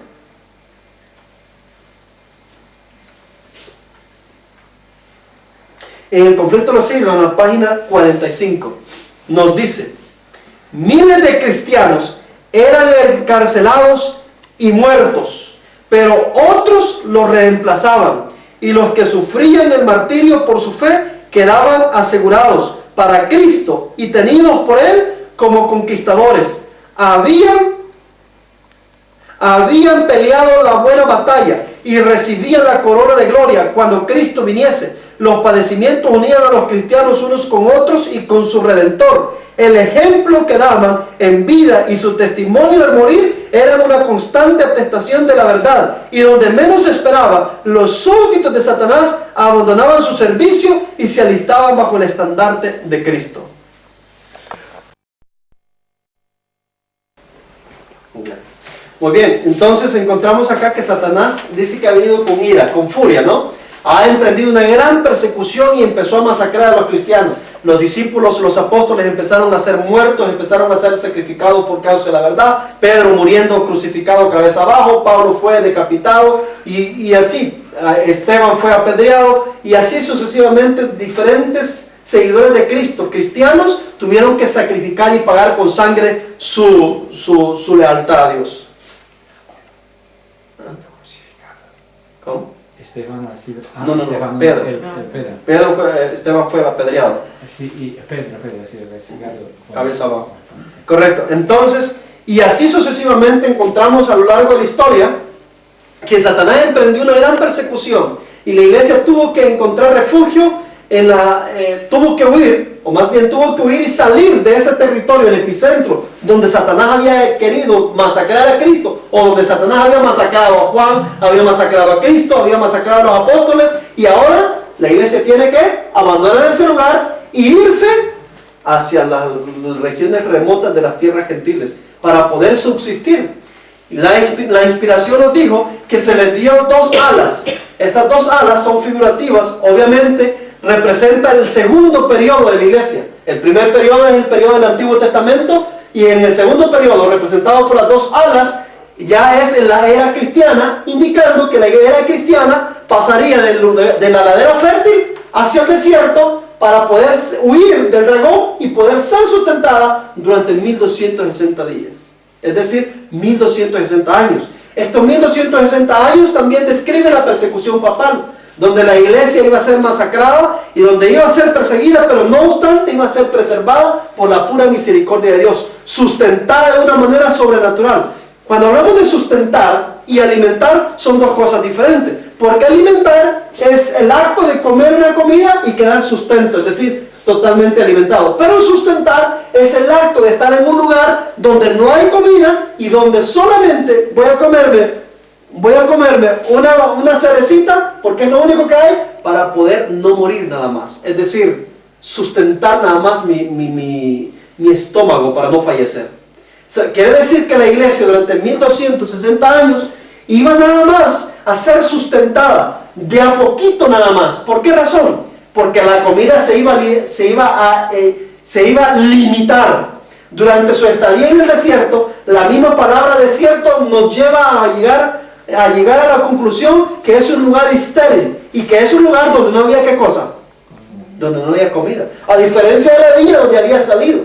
en el conflicto de los siglos, en la página 45, nos dice: miles de cristianos eran encarcelados y muertos, pero otros los reemplazaban, y los que sufrían el martirio por su fe quedaban asegurados para Cristo y tenidos por Él como conquistadores. Habían peleado la buena batalla y recibían la corona de gloria cuando Cristo viniese. Los padecimientos unían a los cristianos unos con otros y con su Redentor. El ejemplo que daban en vida y su testimonio al morir eran una constante atestación de la verdad, y donde menos se esperaba, los súbditos de Satanás abandonaban su servicio y se alistaban bajo el estandarte de Cristo. Muy bien, entonces encontramos acá que Satanás dice que ha venido con ira, con furia, ¿no? Ha emprendido una gran persecución y empezó a masacrar a los cristianos. Los discípulos, los apóstoles empezaron a ser muertos, empezaron a ser sacrificados por causa de la verdad. Pedro muriendo crucificado cabeza abajo, Pablo fue decapitado y así. Esteban fue apedreado y así sucesivamente. Diferentes seguidores de Cristo, cristianos, tuvieron que sacrificar y pagar con sangre su lealtad a Dios. ¿Cómo? Esteban ha sido... No, Esteban, Pedro. Pedro. Esteban fue apedreado. Sí, y Pedro ha sido castigado. Cabeza abajo. Correcto. Entonces, y así sucesivamente encontramos a lo largo de la historia que Satanás emprendió una gran persecución y la iglesia tuvo que encontrar refugio tuvo que huir, o más bien tuvo que huir y salir de ese territorio, el epicentro, donde Satanás había querido masacrar a Cristo, o donde Satanás había masacrado a Juan, había masacrado a Cristo, había masacrado a los apóstoles, y ahora la iglesia tiene que abandonar ese lugar y irse hacia las regiones remotas de las tierras gentiles para poder subsistir. La inspiración nos dijo que se les dio dos alas. Estas dos alas son figurativas, obviamente representa el segundo periodo de la iglesia. El primer periodo es el periodo del Antiguo Testamento, y en el segundo periodo, representado por las dos alas, ya es en la era cristiana, indicando que la era cristiana pasaría de la ladera fértil hacia el desierto para poder huir del dragón y poder ser sustentada durante 1260 días. Es decir, 1260 años. Estos 1260 años también describen la persecución papal, donde la iglesia iba a ser masacrada y donde iba a ser perseguida, pero no obstante iba a ser preservada por la pura misericordia de Dios, sustentada de una manera sobrenatural. Cuando hablamos de sustentar y alimentar, son dos cosas diferentes, porque alimentar es el acto de comer una comida y quedar sustento, es decir, totalmente alimentado. Pero sustentar es el acto de estar en un lugar donde no hay comida y donde solamente voy a comerme una cerecita, porque es lo único que hay, para poder no morir nada más. Es decir, sustentar nada más mi estómago para no fallecer. O sea, quiere decir que la iglesia durante 1260 años iba nada más a ser sustentada, de a poquito nada más. ¿Por qué razón? Porque la comida se iba a limitar. Durante su estadía en el desierto, la misma palabra desierto nos lleva a llegar a la conclusión que es un lugar estéril y que es un lugar donde no había ¿qué cosa? Donde no había comida, a diferencia de la viña donde había salido.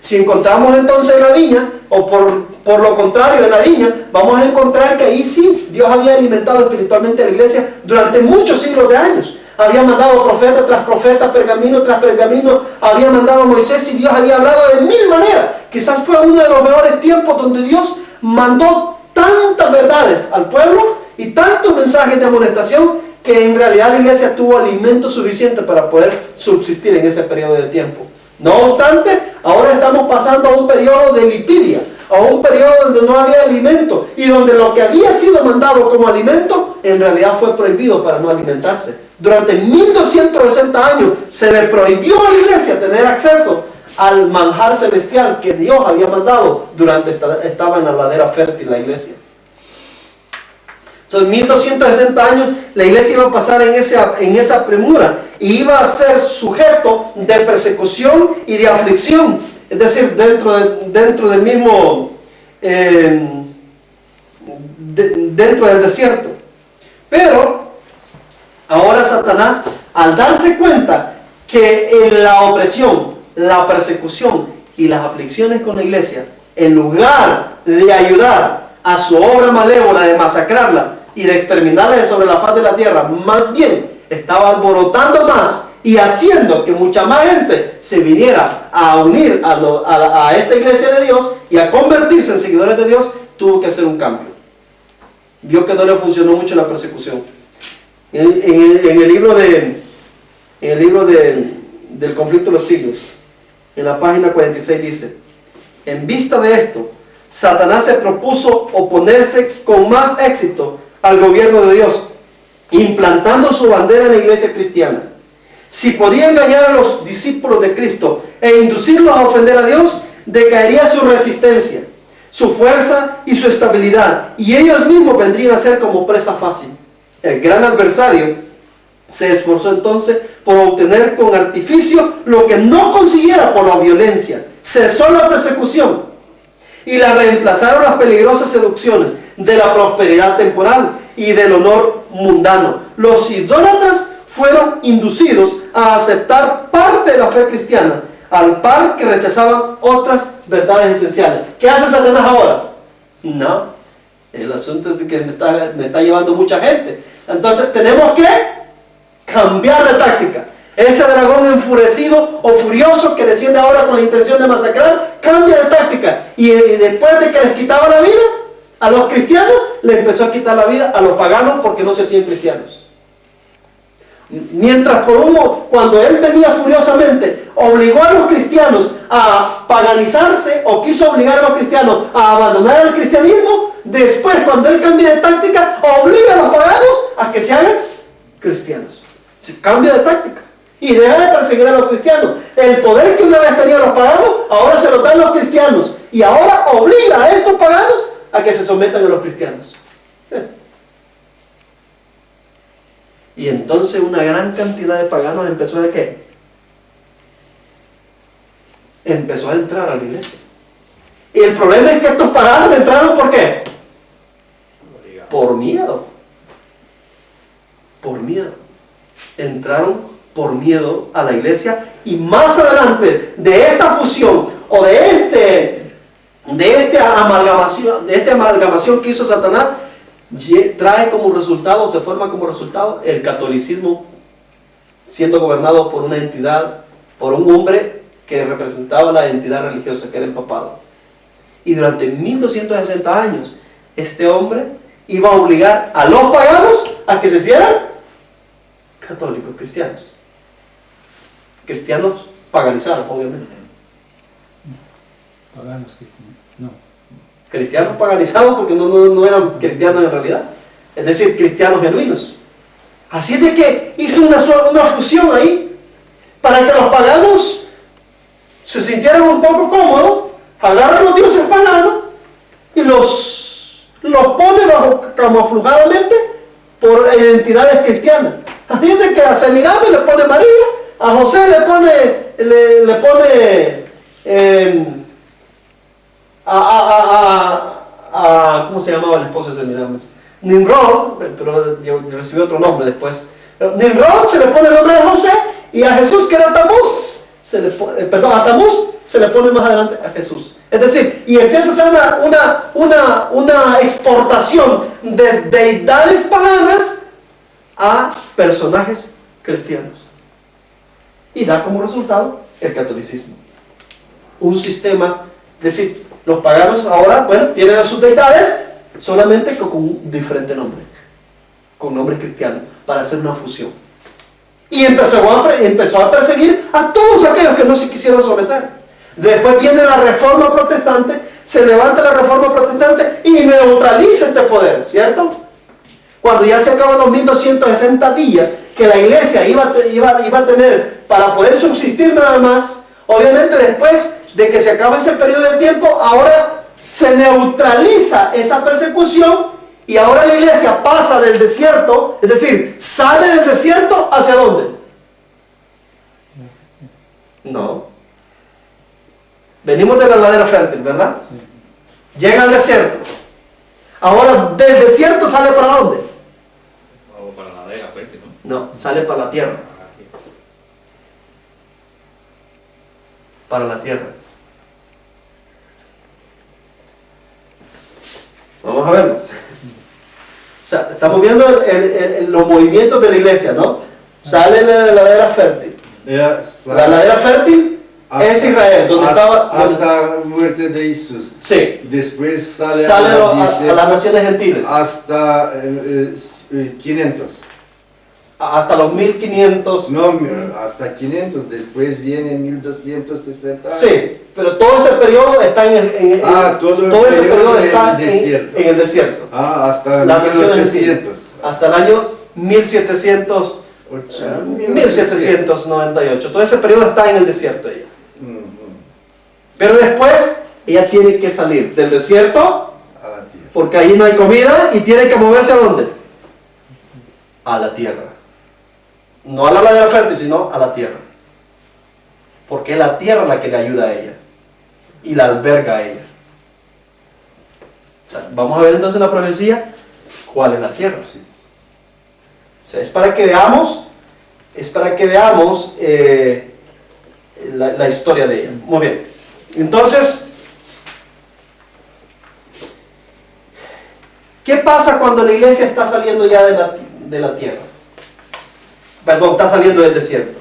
Si encontramos entonces la viña, o por lo contrario de la viña, vamos a encontrar que ahí sí Dios había alimentado espiritualmente a la iglesia durante muchos siglos de años. Había mandado profeta tras profeta, pergamino tras pergamino, había mandado a Moisés y Dios había hablado de mil maneras. Quizás fue uno de los mejores tiempos donde Dios mandó tantas verdades al pueblo y tantos mensajes de amonestación que en realidad la iglesia tuvo alimento suficiente para poder subsistir en ese periodo de tiempo. No obstante, ahora estamos pasando a un periodo de lipidia, a un periodo donde no había alimento y donde lo que había sido mandado como alimento en realidad fue prohibido para no alimentarse. Durante 1260 años se le prohibió a la iglesia tener acceso al manjar celestial que Dios había mandado durante estaba en la ladera fértil la iglesia. Entonces, 1260 años la iglesia iba a pasar en esa premura y iba a ser sujeto de persecución y de aflicción, es decir, dentro del mismo dentro del desierto. Pero ahora Satanás, al darse cuenta que en la opresión, la persecución y las aflicciones con la iglesia, en lugar de ayudar a su obra malévola de masacrarla y de exterminarla de sobre la faz de la tierra, más bien estaba alborotando más y haciendo que mucha más gente se viniera a unir a esta iglesia de Dios y a convertirse en seguidores de Dios, tuvo que hacer un cambio. Vio que no le funcionó mucho la persecución. En el libro del conflicto de los siglos, en la página 46 dice: en vista de esto, Satanás se propuso oponerse con más éxito al gobierno de Dios, implantando su bandera en la iglesia cristiana. Si podía engañar a los discípulos de Cristo e inducirlos a ofender a Dios, decaería su resistencia, su fuerza y su estabilidad, y ellos mismos vendrían a ser como presa fácil. El gran adversario se esforzó entonces por obtener con artificio lo que no consiguiera por la violencia. Cesó la persecución y la reemplazaron las peligrosas seducciones de la prosperidad temporal y del honor mundano. Los idólatras fueron inducidos a aceptar parte de la fe cristiana, al par que rechazaban otras verdades esenciales. ¿Qué hace Satanás ahora? No, el asunto es que me está llevando mucha gente. Entonces tenemos que cambiar de táctica. Ese dragón enfurecido o furioso que desciende ahora con la intención de masacrar, cambia de táctica. Y después de que les quitaba la vida a los cristianos, le empezó a quitar la vida a los paganos porque no se hacían cristianos. Mientras cuando él venía furiosamente, obligó a los cristianos a paganizarse, o quiso obligar a los cristianos a abandonar el cristianismo, después cuando él cambia de táctica, obliga a los paganos a que se hagan cristianos. Se cambia de táctica y deja de perseguir a los cristianos. El poder que una vez tenían los paganos, ahora se lo dan los cristianos, y ahora obliga a estos paganos a que se sometan a los cristianos. Y entonces una gran cantidad de paganos empezó a ¿qué? Empezó a entrar a la iglesia. Y el problema es que estos paganos entraron ¿por qué? Por miedo. Por miedo. Entraron por miedo a la iglesia, y más adelante de esta fusión o de esta amalgamación que hizo Satanás, trae como resultado, se forma como resultado el catolicismo, siendo gobernado por una entidad, por un hombre que representaba la entidad religiosa, que era el papado. Y durante 1260 años, este hombre iba a obligar a los paganos a que se hicieran católicos, cristianos. Cristianos paganizados, obviamente. Paganos cristianos, no. Cristianos paganizados porque no eran cristianos en realidad. Es decir, cristianos genuinos. Así es de que hizo una fusión ahí, para que los paganos se sintieran un poco cómodos, agarran los dioses paganos y los pone camufladamente por identidades cristianas. Así es de que a Semiramis le pone María, a José le pone ¿cómo se llamaba el esposo de Semiramis? Nimrod, pero yo recibí otro nombre después. Nimrod se le pone el nombre de José, y a Jesús, que era Tamuz, a Tamuz se le pone más adelante a Jesús. Es decir, y empieza a ser una exportación de deidades paganas a personajes cristianos. Y da como resultado el catolicismo. Un sistema, es decir, los paganos ahora, bueno, tienen a sus deidades, solamente con un diferente nombre, con nombre cristiano, para hacer una fusión. Y empezó a perseguir a todos aquellos que no se quisieron someter. Después viene la Reforma Protestante, se levanta la Reforma Protestante y neutraliza este poder, ¿cierto? Cuando ya se acaban los 1260 días que la iglesia iba a tener para poder subsistir nada más, obviamente después de que se acaba ese periodo de tiempo, ahora se neutraliza esa persecución, y ahora la iglesia pasa del desierto, es decir, sale del desierto, ¿hacia dónde? No. Venimos de la ladera fértil, ¿verdad? Llega al desierto. Ahora del desierto sale ¿para dónde? O para la ladera fértil, ¿no? No, sale para la tierra. para la tierra. Vamos a verlo. O sea, estamos viendo los movimientos de la iglesia, ¿no? Sale la ladera fértil. Ya, La ladera fértil es Israel, donde estaba... hasta la muerte de Jesús. Sí, Después sale, sale a, a las naciones gentiles. hasta 500. Hasta los 1500. No, hasta 500. Después viene 1260. Sí, pero todo ese periodo está todo ese periodo está desierto. en el desierto. Hasta Las naciones gentiles. 1800. Hasta el año 1798. Todo ese periodo está en el desierto ella. Pero después ella tiene que salir del desierto A la tierra. porque ahí no hay comida y tiene que moverse ¿a dónde? A la tierra. No a la ladera fértil, sino a la tierra. Porque es la tierra la que le ayuda a ella y la alberga a ella. O sea, vamos a ver entonces en la profecía cuál es la tierra. Sí. O sea, es para que veamos la historia de ella. Muy bien. Entonces, ¿qué pasa cuando la iglesia está saliendo ya de la tierra? Perdón, está saliendo del desierto.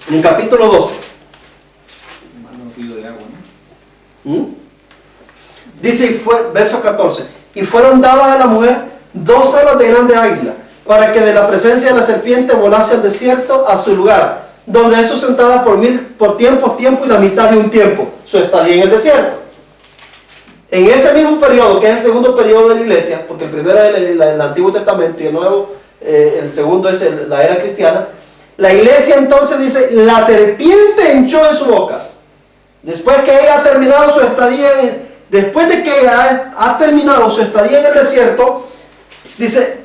En el capítulo 12. Un río de agua, ¿no? Dice, verso 14, y fueron dadas a la mujer 2 alas de grande águila, para que de la presencia de la serpiente volase al desierto a su lugar, donde es sustentada por tiempo y la mitad de un tiempo, su estadía en el desierto. En ese mismo periodo, que es el segundo periodo de la iglesia, porque el primero es el Antiguo Testamento y el Nuevo, el segundo es la era cristiana, la iglesia entonces dice, la serpiente hinchó en su boca. Después que ella ha terminado su estadía, después de que ella ha terminado su estadía en el desierto, dice,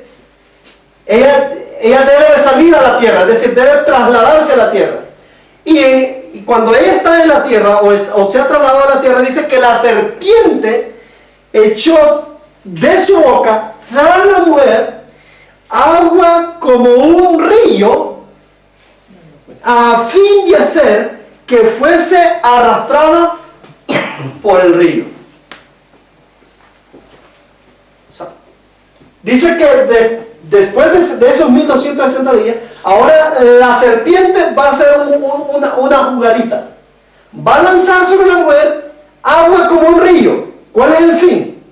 ella debe de salir a la tierra, es decir, debe trasladarse a la tierra. Y cuando ella está en la tierra, o se ha trasladado a la tierra, dice que la serpiente echó de su boca, tras la mujer, agua como un río, a fin de hacer que fuese arrastrada por el río. Dice que después de esos 1260 días, ahora la serpiente va a hacer una jugadita. Va a lanzar sobre la mujer agua como un río. ¿Cuál es el fin?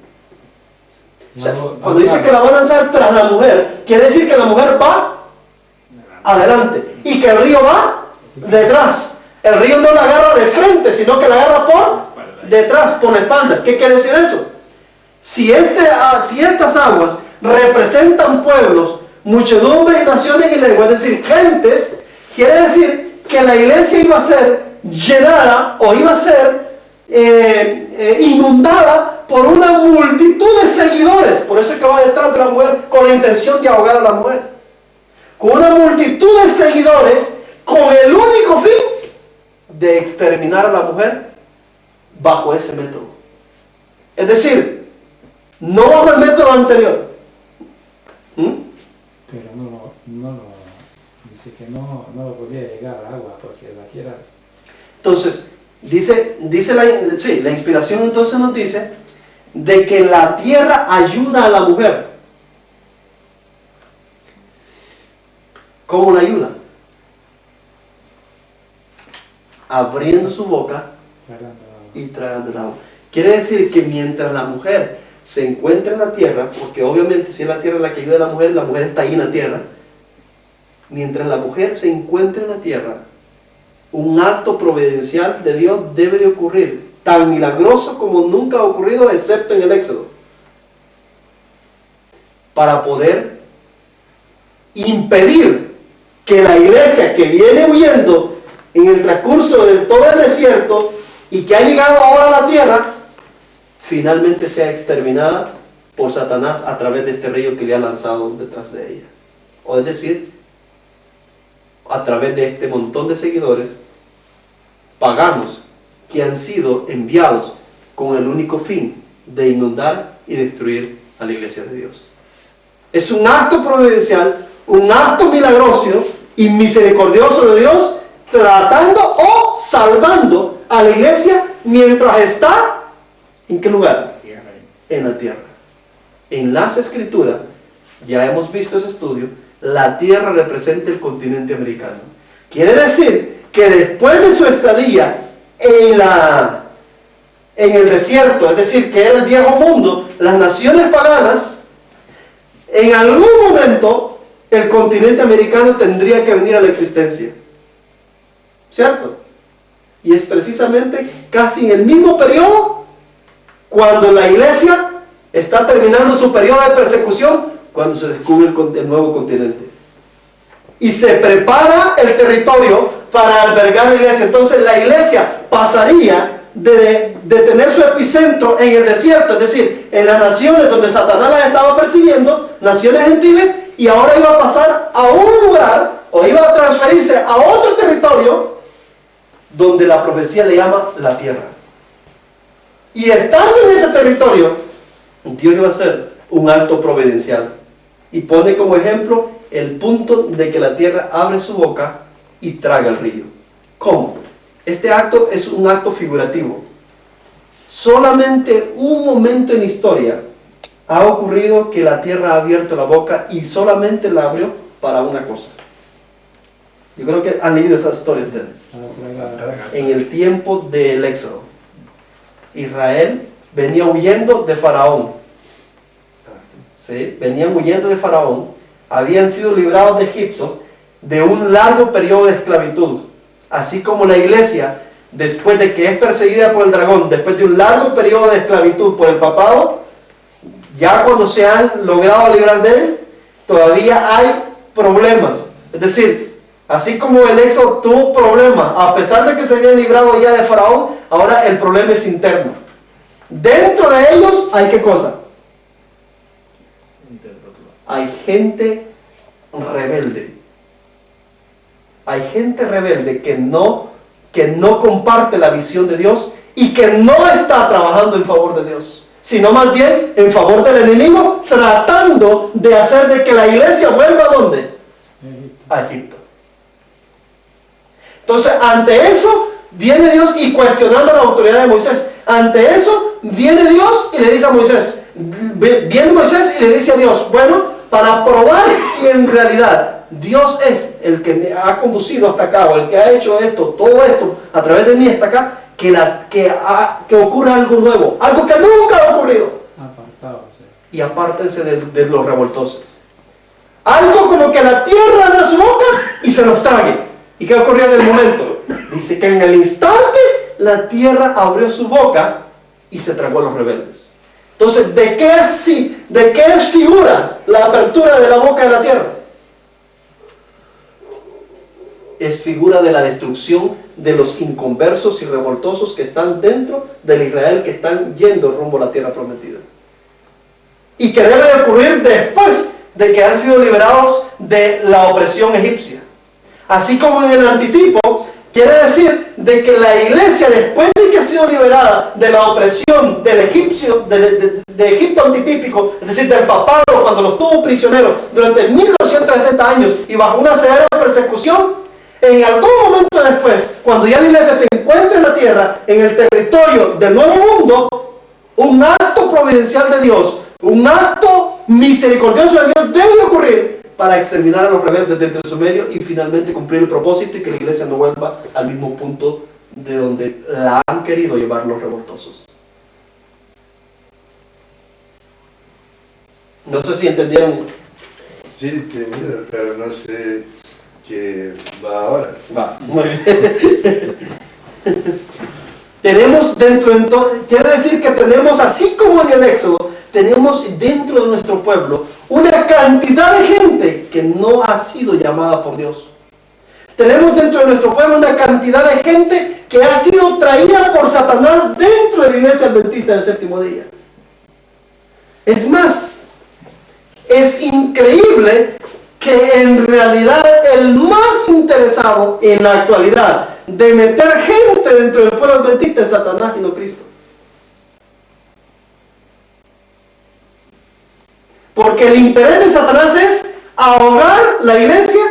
O sea, cuando dice que la va a lanzar tras la mujer, quiere decir que la mujer va adelante y que el río va detrás. El río no la agarra de frente, sino que la agarra por detrás, por la espalda. ¿Qué quiere decir eso? Si estas aguas representan pueblos, muchedumbres y naciones y lenguas, es decir, gentes, quiere decir que la iglesia iba a ser llenada o iba a ser inundada por una multitud de seguidores. Por eso es que va detrás de la mujer con la intención de ahogar a la mujer. Con una multitud de seguidores con el único fin de exterminar a la mujer bajo ese método. Es decir, no bajo el método anterior. Pero dice que no lo podía llegar al agua porque la tierra... Entonces, dice la inspiración entonces nos dice de que la tierra ayuda a la mujer. ¿Cómo la ayuda? Abriendo su boca y tragando el agua. Quiere decir que mientras la mujer se encuentra en la tierra, porque obviamente si es la tierra la que ayuda a la mujer está ahí en la tierra. Mientras la mujer se encuentra en la tierra, un acto providencial de Dios debe de ocurrir, tan milagroso como nunca ha ocurrido excepto en el Éxodo, para poder impedir que la iglesia que viene huyendo en el transcurso de todo el desierto y que ha llegado ahora a la tierra, finalmente sea exterminada por Satanás a través de este río que le ha lanzado detrás de ella. O es decir, a través de este montón de seguidores paganos que han sido enviados con el único fin de inundar y destruir a la iglesia de Dios. Es un acto providencial, un acto milagroso y misericordioso de Dios, tratando o salvando a la iglesia mientras está, ¿en qué lugar? En la tierra. En las Escrituras, ya hemos visto ese estudio, la tierra representa el continente americano. Quiere decir que después de su estadía en el desierto, es decir, que era el viejo mundo, las naciones paganas, en algún momento el continente americano tendría que venir a la existencia. ¿Cierto? Y es precisamente casi en el mismo periodo cuando la iglesia está terminando su periodo de persecución, cuando se descubre el nuevo continente. Y se prepara el territorio para albergar la iglesia. Entonces la iglesia pasaría de tener su epicentro en el desierto, es decir, en las naciones donde Satanás las estaba persiguiendo, naciones gentiles, y ahora iba a pasar a un lugar, o iba a transferirse a otro territorio, donde la profecía le llama la tierra. Y estando en ese territorio, Dios iba a hacer un acto providencial. Y pone como ejemplo el punto de que la tierra abre su boca y traga el río. ¿Cómo? Este acto es un acto figurativo. Solamente un momento en la historia ha ocurrido que la tierra ha abierto la boca y solamente la abrió para una cosa. Yo creo que han leído esa historia ustedes. En el tiempo del Éxodo, Israel venía huyendo de Faraón. ¿Sí? Venían huyendo de Faraón. Habían sido librados de Egipto de un largo periodo de esclavitud. Así como la iglesia, después de que es perseguida por el dragón, después de un largo periodo de esclavitud por el papado, ya cuando se han logrado librar de él, todavía hay problemas. Es decir, así como el Éxodo tuvo problemas, a pesar de que se habían librado ya de Faraón, ahora el problema es interno. Dentro de ellos hay ¿qué cosa? Hay gente rebelde. Hay gente rebelde que no comparte la visión de Dios y que no está trabajando en favor de Dios, sino más bien en favor del enemigo, tratando de hacer de que la iglesia vuelva ¿a dónde? A Egipto. Entonces, ante eso, viene Dios y cuestionando la autoridad de Moisés. Ante eso, viene Dios y le dice a Moisés, viene Moisés y le dice a Dios, bueno, para probar si en realidad Dios es el que me ha conducido hasta acá, o el que ha hecho esto, todo esto, a través de mí hasta acá, que ocurra algo nuevo, algo que nunca ha ocurrido. Y apártense de los revoltosos. Algo como que la tierra abra su boca y se los trague. ¿Y qué ocurrió en el momento? Dice que en el instante la tierra abrió su boca y se tragó a los rebeldes. Entonces, ¿de qué es figura la apertura de la boca de la tierra? Es figura de la destrucción de los inconversos y revoltosos que están dentro del Israel, que están yendo rumbo a la tierra prometida. Y que debe de ocurrir después de que han sido liberados de la opresión egipcia. Así como en el antitipo, quiere decir de que la iglesia, después de que ha sido liberada de la opresión del egipcio, de Egipto antitípico, es decir, del papado, cuando los tuvo prisioneros durante 1260 años y bajo una severa persecución, en algún momento después, cuando ya la iglesia se encuentra en la tierra, en el territorio del nuevo mundo, un acto providencial de Dios, un acto misericordioso de Dios debe de ocurrir para exterminar a los rebeldes de entre su medio y finalmente cumplir el propósito y que la iglesia no vuelva al mismo punto de donde la han querido llevar los revoltosos. No sé si entendieron. Sí, entendido, pero no sé qué va ahora. Va, muy bien. Tenemos quiere decir que tenemos, así como en el Éxodo, tenemos dentro de nuestro pueblo una cantidad de gente que no ha sido llamada por Dios. Tenemos dentro de nuestro pueblo una cantidad de gente que ha sido traída por Satanás dentro de la iglesia adventista del séptimo día. Es más, es increíble que en realidad el más interesado en la actualidad de meter gente dentro del pueblo adventista es Satanás y no Cristo. Porque el interés de Satanás es ahogar la iglesia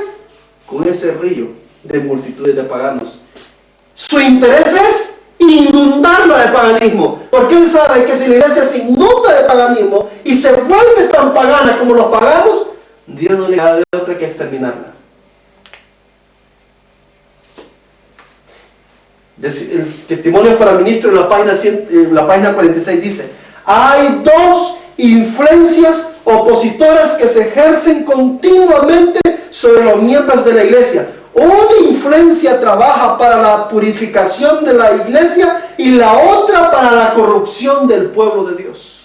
con ese río de multitudes de paganos. Su interés es inundarla de paganismo, porque él sabe que si la iglesia se inunda de paganismo y se vuelve tan pagana como los paganos, Dios no le da de otra que exterminarla. El testimonio para ministro en la página 46 dice: hay dos influencias opositoras que se ejercen continuamente sobre los miembros de la iglesia. Una influencia trabaja para la purificación de la iglesia y la otra para la corrupción del pueblo de Dios.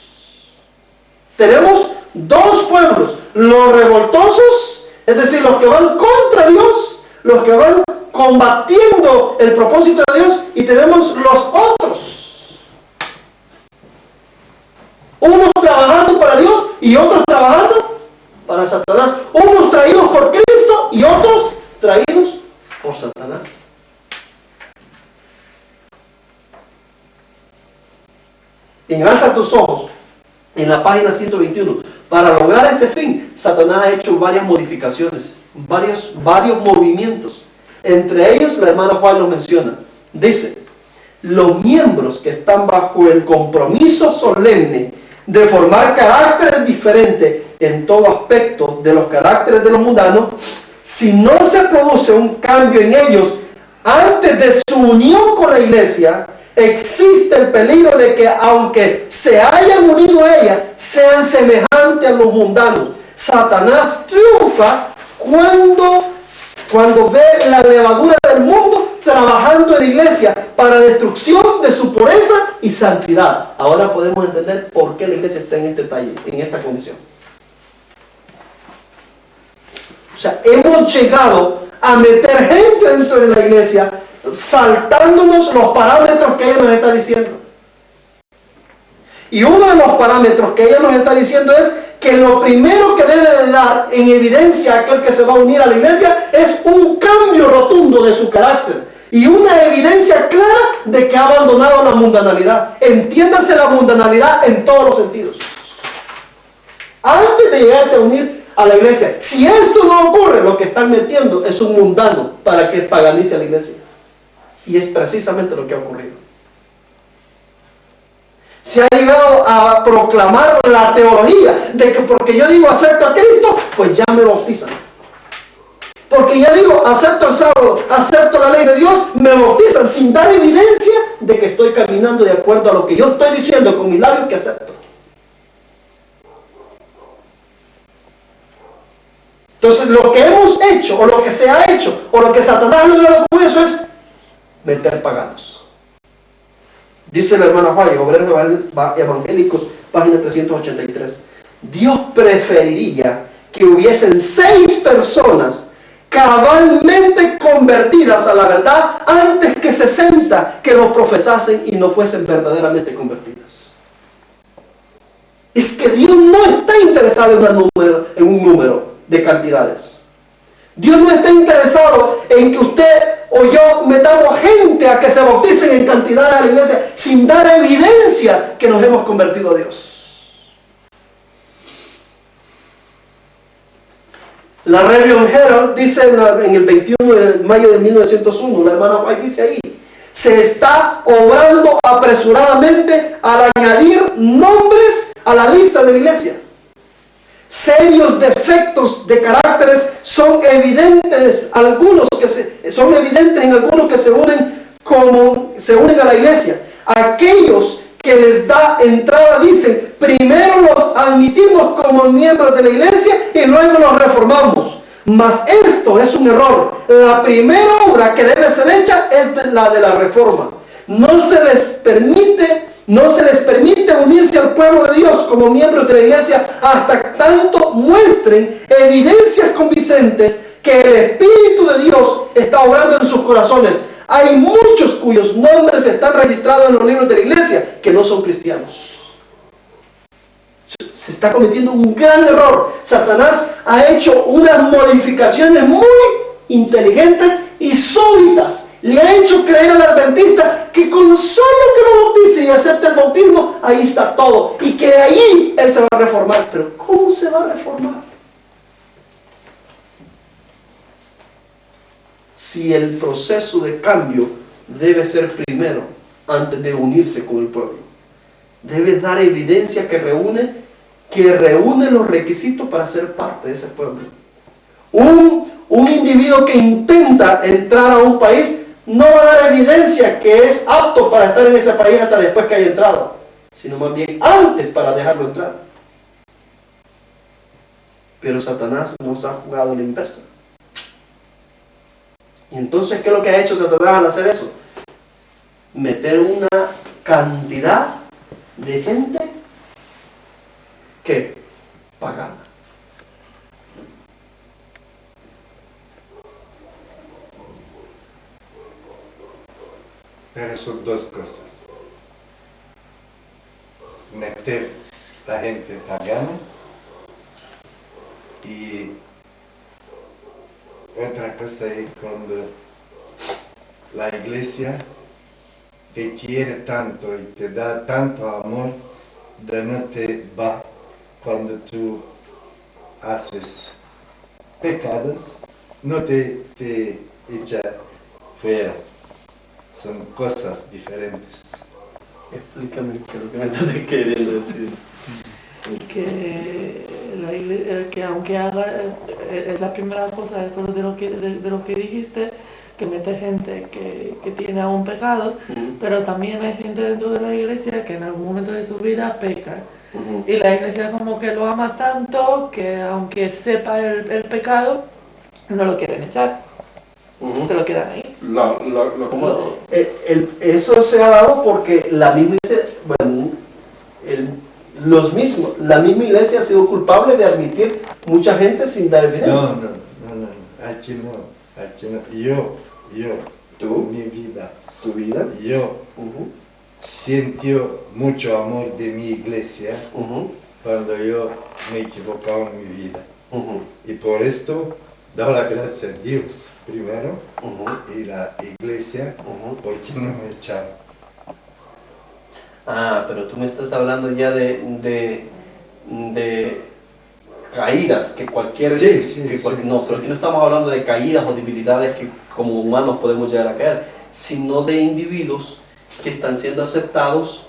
Tenemos dos pueblos: los revoltosos, es decir, los que van contra Dios, los que van combatiendo el propósito de Dios, y tenemos los otros, unos trabajando para Dios y otros trabajando para Satanás, unos traídos por Cristo y otros traídos por Satanás. Engrasa tus ojos en la página 121. Para lograr este fin, Satanás ha hecho varias modificaciones, varios movimientos. Entre ellos, la hermana Juan lo menciona. Dice: los miembros que están bajo el compromiso solemne de formar caracteres diferentes en todo aspecto de los caracteres de los mundanos, si no se produce un cambio en ellos antes de su unión con la iglesia, existe el peligro de que, aunque se hayan unido a ella, sean semejantes a los mundanos. Satanás triunfa cuando ve la levadura del mundo trabajando en la iglesia para destrucción de su pureza y santidad. Ahora podemos entender por qué la iglesia está en este talle, en esta condición. O sea, hemos llegado a meter gente dentro de la iglesia saltándonos los parámetros que ella nos está diciendo. Y uno de los parámetros que ella nos está diciendo es que lo primero que debe de dar en evidencia a aquel que se va a unir a la iglesia es un cambio rotundo de su carácter y una evidencia clara de que ha abandonado la mundanalidad. Entiéndase la mundanalidad en todos los sentidos. Antes de llegarse a unir a la iglesia, si esto no ocurre, lo que están metiendo es un mundano para que paganice a la iglesia. Y es precisamente lo que ha ocurrido. Se ha llegado a proclamar la teología de que porque yo digo acepto a Cristo, pues ya me bautizan. Porque ya digo acepto el sábado, acepto la ley de Dios, me bautizan sin dar evidencia de que estoy caminando de acuerdo a lo que yo estoy diciendo con mis labios que acepto. Entonces lo que hemos hecho, o lo que se ha hecho, o lo que Satanás ha logrado con eso es meter paganos. Dice la hermana Juárez, Obreros Evangélicos, página 383. Dios preferiría que hubiesen 6 personas cabalmente convertidas a la verdad antes que 60 que lo profesasen y no fuesen verdaderamente convertidas. Es que Dios no está interesado en un número de cantidades. Dios no está interesado en que usted o yo metamos gente a que se bauticen en cantidad a la iglesia sin dar evidencia que nos hemos convertido a Dios. La Review Herald dice en el 21 de mayo de 1901, la hermana White dice ahí: se está obrando apresuradamente al añadir nombres a la lista de la iglesia. Serios defectos de caracteres son evidentes en algunos que se unen a la iglesia. Aquellos que les da entrada dicen: primero los admitimos como miembros de la iglesia y luego los reformamos. Mas esto es un error. La primera obra que debe ser hecha es la de la reforma. No se les permite unirse al pueblo de Dios como miembros de la iglesia hasta tanto muestren evidencias convincentes que el Espíritu de Dios está obrando en sus corazones. Hay muchos cuyos nombres están registrados en los libros de la iglesia que no son cristianos. Se está cometiendo un gran error. Satanás ha hecho unas modificaciones muy inteligentes y súbitas le ha hecho creer al adventista que con solo que lo bautice y acepte el bautismo, ahí está todo. Y que ahí él se va a reformar. Pero ¿cómo se va a reformar? Si el proceso de cambio debe ser primero, antes de unirse con el pueblo. Debe dar evidencia que reúne los requisitos para ser parte de ese pueblo. Un individuo que intenta entrar a un país no va a dar evidencia que es apto para estar en ese país hasta después que haya entrado, sino más bien antes para dejarlo entrar. Pero Satanás nos ha jugado la inversa. Y entonces, ¿qué es lo que ha hecho Satanás al hacer eso? Meter una cantidad de gente que pagana. Pero son dos cosas. Meter la gente pagana y otra cosa es cuando la iglesia te quiere tanto y te da tanto amor, de no te va cuando tú haces pecados, no te echa fuera. Son cosas diferentes. Explícame qué es lo que me estás queriendo decir. Que aunque haga, es la primera cosa, eso de lo que dijiste, que mete gente que tiene aún pecados, pero también hay gente dentro de la iglesia que en algún momento de su vida peca. Y la iglesia como que lo ama tanto que aunque sepa el pecado, no lo quieren echar. Se lo quedan ahí. Eso se ha dado porque la misma iglesia, la misma iglesia ha sido culpable de admitir mucha gente sin dar evidencia. No, aquí no. Yo, ¿Tú? mi vida, ¿Tu vida? yo siento mucho amor de mi iglesia cuando yo me he equivocado en mi vida. Y por esto doy la gracia a Dios primero y la iglesia porque no me echaron. Ah, pero tú me estás hablando ya de caídas que cualquier... No, pero aquí no estamos hablando de caídas o debilidades que como humanos podemos llegar a caer, sino de individuos que están siendo aceptados.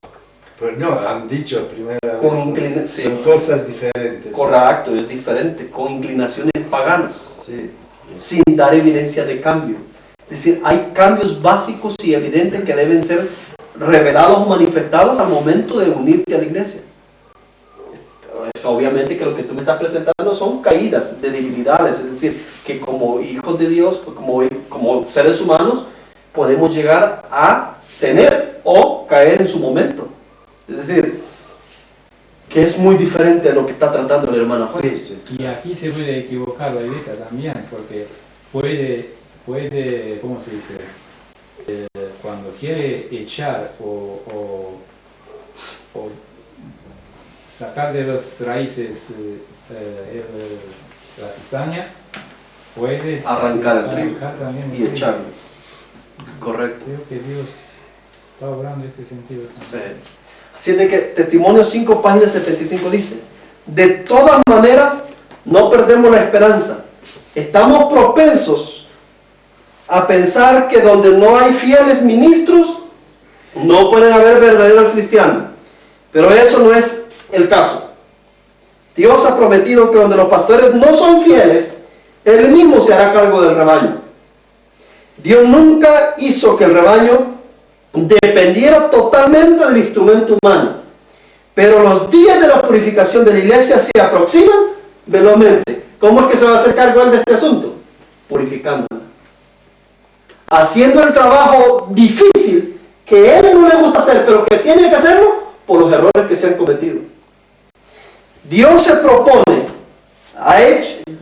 Pues no, han dicho primera con vez, son cosas diferentes. Correcto, es diferente, con inclinaciones paganas, Sí. sin dar evidencia de cambio. Es decir, hay cambios básicos y evidentes que deben ser revelados o manifestados al momento de unirte a la iglesia. Es obviamente que lo que tú me estás presentando son caídas de debilidades, es decir, que como hijos de Dios, como seres humanos, podemos llegar a tener o caer en su momento. Es decir, que es muy diferente a lo que está tratando el hermano Juan. Sí. Y aquí se puede equivocar la iglesia también, porque puede, ¿cómo se dice? Cuando quiere echar o sacar de las raíces la cizaña, puede Arrancar el trigo también y echarlo. Correcto. Creo que Dios está obrando en ese sentido también. Sí. Así es de que Testimonio 5, página 75 dice: de todas maneras, no perdemos la esperanza. Estamos propensos a pensar que donde no hay fieles ministros, no pueden haber verdaderos cristianos. Pero eso no es el caso. Dios ha prometido que donde los pastores no son fieles, Él mismo se hará cargo del rebaño. Dios nunca hizo que el rebaño dependiera totalmente del instrumento humano. Pero los días de la purificación de la iglesia se aproximan velozmente. ¿Cómo es que se va a hacer cargo Él de este asunto? Purificándola. Haciendo el trabajo difícil que a Él no le gusta hacer, pero que tiene que hacerlo por los errores que se han cometido. Dios se propone,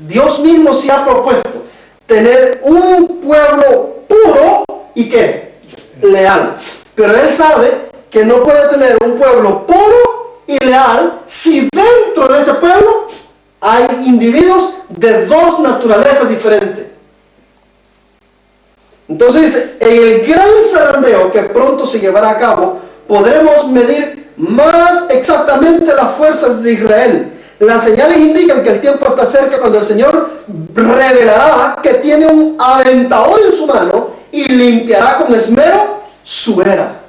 Dios mismo se ha propuesto tener un pueblo puro y ¿qué? Leal. Pero Él sabe que no puede tener un pueblo puro y leal si dentro de ese pueblo hay individuos de dos naturalezas diferentes. Entonces dice, en el gran zarandeo que pronto se llevará a cabo, podremos medir más exactamente las fuerzas de Israel. Las señales indican que el tiempo está cerca cuando el Señor revelará que tiene un aventador en su mano y limpiará con esmero su era.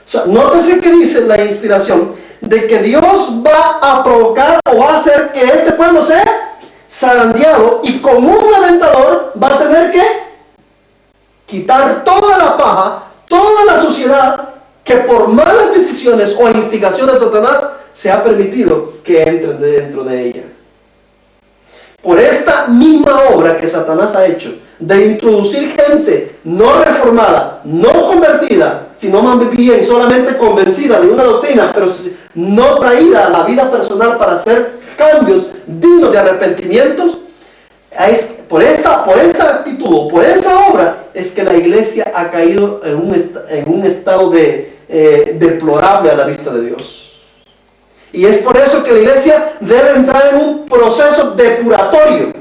O sea, nótese que dice la inspiración de que Dios va a provocar o va a hacer que este pueblo sea zarandeado, y con un aventador va a tener que quitar toda la paja, toda la suciedad que por malas decisiones o instigación de Satanás se ha permitido que entren dentro de ella. Por esta misma obra que Satanás ha hecho de introducir gente no reformada, no convertida, sino más bien solamente convencida de una doctrina, pero no traída a la vida personal para hacer cambios dignos de arrepentimientos, por esta actitud, por esa obra, es que la iglesia ha caído en un estado deplorable a la vista de Dios. Y es por eso que la iglesia debe entrar en un proceso depuratorio.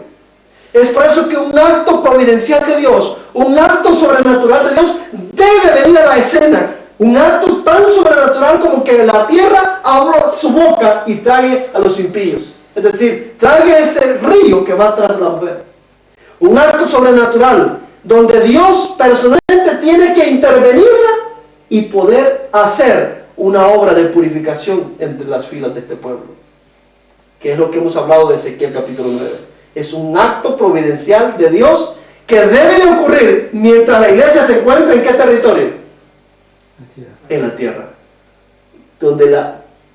Es por eso que un acto providencial de Dios, un acto sobrenatural de Dios debe venir a la escena. Un acto tan sobrenatural como que la tierra abra su boca y trague a los impíos. Es decir, trague ese río que va tras la mujer. Un acto sobrenatural donde Dios personalmente tiene que intervenir y poder hacer una obra de purificación entre las filas de este pueblo. Que es lo que hemos hablado de Ezequiel capítulo 9. Es un acto providencial de Dios que debe de ocurrir mientras la iglesia se encuentra ¿en qué territorio? En la tierra.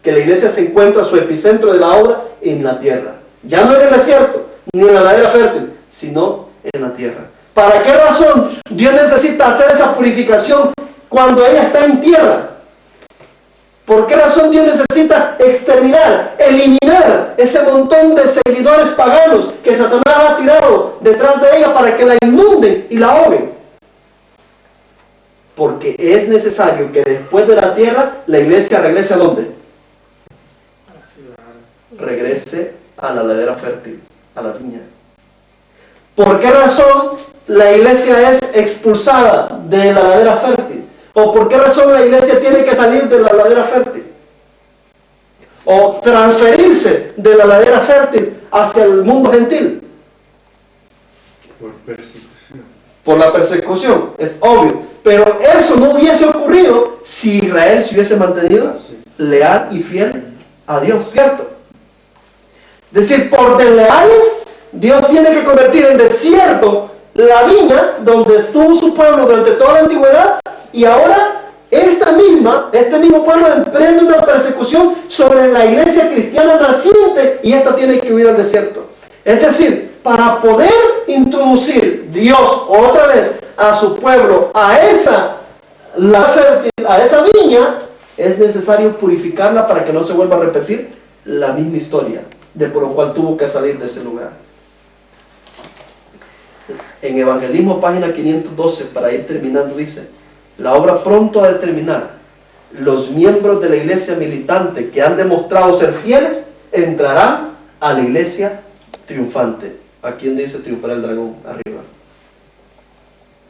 Que la iglesia se encuentra su epicentro de la obra en la tierra. Ya no en el desierto, ni en la ladera fértil, sino en la tierra. ¿Para qué razón Dios necesita hacer esa purificación cuando ella está en tierra? ¿Por qué razón Dios necesita exterminar, eliminar ese montón de seguidores paganos que Satanás ha tirado detrás de ella para que la inunden y la ahoguen? Porque es necesario que después de la tierra la iglesia regrese ¿a dónde? Regrese a la ladera fértil, a la viña. ¿Por qué razón la iglesia es expulsada de la ladera fértil? ¿O por qué razón la iglesia tiene que salir de la ladera fértil? ¿O transferirse de la ladera fértil hacia el mundo gentil? Por persecución. Por la persecución, es obvio. Pero eso no hubiese ocurrido si Israel se hubiese mantenido leal y fiel a Dios, ¿cierto? Es decir, por desleales, Dios tiene que convertir en desierto la viña donde estuvo su pueblo durante toda la antigüedad, y ahora este mismo pueblo emprende una persecución sobre la iglesia cristiana naciente, y esta tiene que huir al desierto. Es decir, para poder introducir Dios otra vez a su pueblo, a esa viña, es necesario purificarla para que no se vuelva a repetir la misma historia de por lo cual tuvo que salir de ese lugar. En Evangelismo, página 512, para ir terminando, dice: la obra pronto a determinar, los miembros de la iglesia militante que han demostrado ser fieles entrarán a la iglesia triunfante. ¿A quién dice triunfará el dragón? Arriba,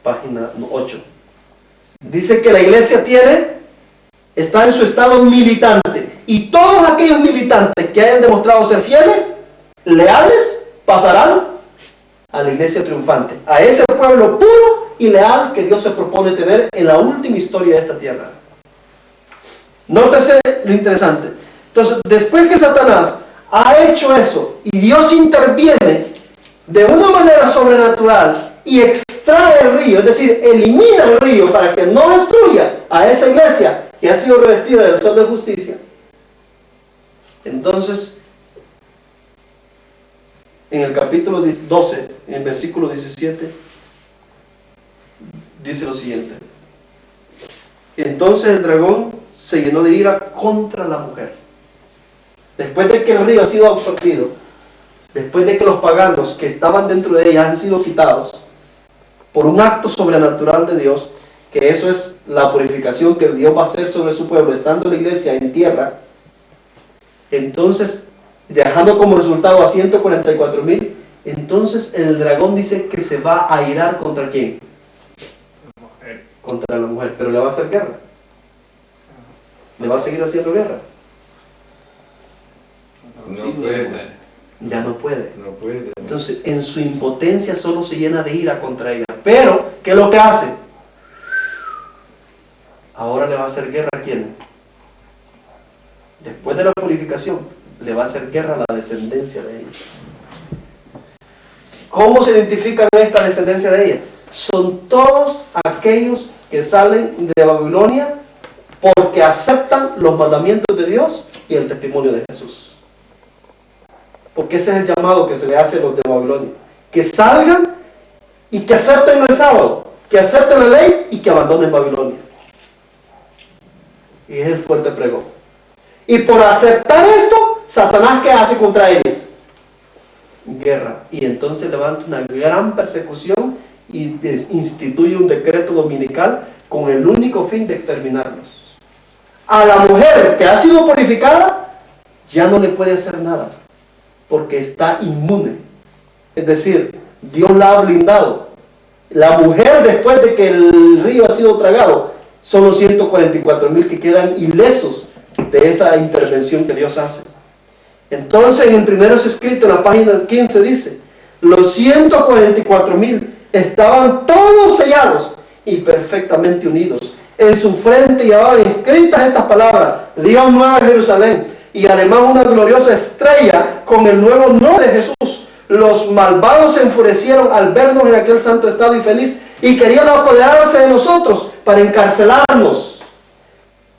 página 8. Dice que la iglesia está en su estado militante, y todos aquellos militantes que hayan demostrado ser fieles, leales, pasarán a la iglesia triunfante, a ese pueblo puro y leal que Dios se propone tener en la última historia de esta tierra. Nótese lo interesante. Entonces, después que Satanás ha hecho eso y Dios interviene de una manera sobrenatural y extrae el río, es decir, elimina el río para que no destruya a esa iglesia que ha sido revestida del sol de justicia, entonces en el capítulo 12, en el versículo 17, dice lo siguiente: entonces el dragón se llenó de ira contra la mujer. Después de que el río ha sido absorbido, después de que los paganos que estaban dentro de ella han sido quitados por un acto sobrenatural de Dios, que eso es la purificación que Dios va a hacer sobre su pueblo, estando la iglesia en tierra, entonces, dejando como resultado a 144,000, entonces el dragón dice que se va a irar ¿contra quién? contra la mujer, pero le va a hacer guerra. Le va a seguir haciendo guerra. No puede. Ya no puede. No puede. Entonces, en su impotencia solo se llena de ira contra ella. Pero, ¿qué es lo que hace? Ahora le va a hacer guerra a quién? Después de la purificación, le va a hacer guerra a la descendencia de ella. ¿Cómo se identifican esta descendencia de ella? Son todos aquellos que salen de Babilonia porque aceptan los mandamientos de Dios y el testimonio de Jesús. Porque ese es el llamado que se le hace a los de Babilonia. Que salgan y que acepten el sábado, que acepten la ley y que abandonen Babilonia. Y es el fuerte pregón. Y por aceptar esto, Satanás, ¿qué hace contra ellos? Guerra. Y entonces levanta una gran persecución y instituye un decreto dominical con el único fin de exterminarlos. A la mujer que ha sido purificada, ya no le puede hacer nada, porque está inmune. Es decir, Dios la ha blindado. La mujer, después de que el río ha sido tragado, son los 144,000 que quedan ilesos de esa intervención que Dios hace. Entonces, en el primero escrito, en la página 15, dice: los 144,000 estaban todos sellados y perfectamente unidos. En su frente llevaban escritas estas palabras: Dios Nueva Jerusalén, y además una gloriosa estrella con el nuevo nombre de Jesús. Los malvados se enfurecieron al vernos en aquel santo estado infeliz y querían apoderarse de nosotros para encarcelarnos.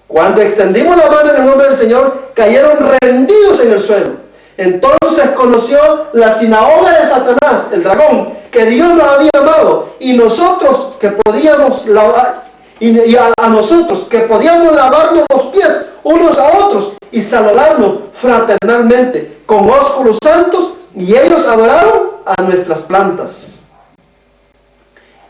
Cuando extendimos la mano en el nombre del Señor, cayeron rendidos en el suelo. Entonces conoció la sinagoga de Satanás, el dragón, que Dios nos había amado, y nosotros que podíamos lavar, y a nosotros que podíamos lavarnos los pies unos a otros y saludarnos fraternalmente con ósculos santos, y ellos adoraron a nuestras plantas.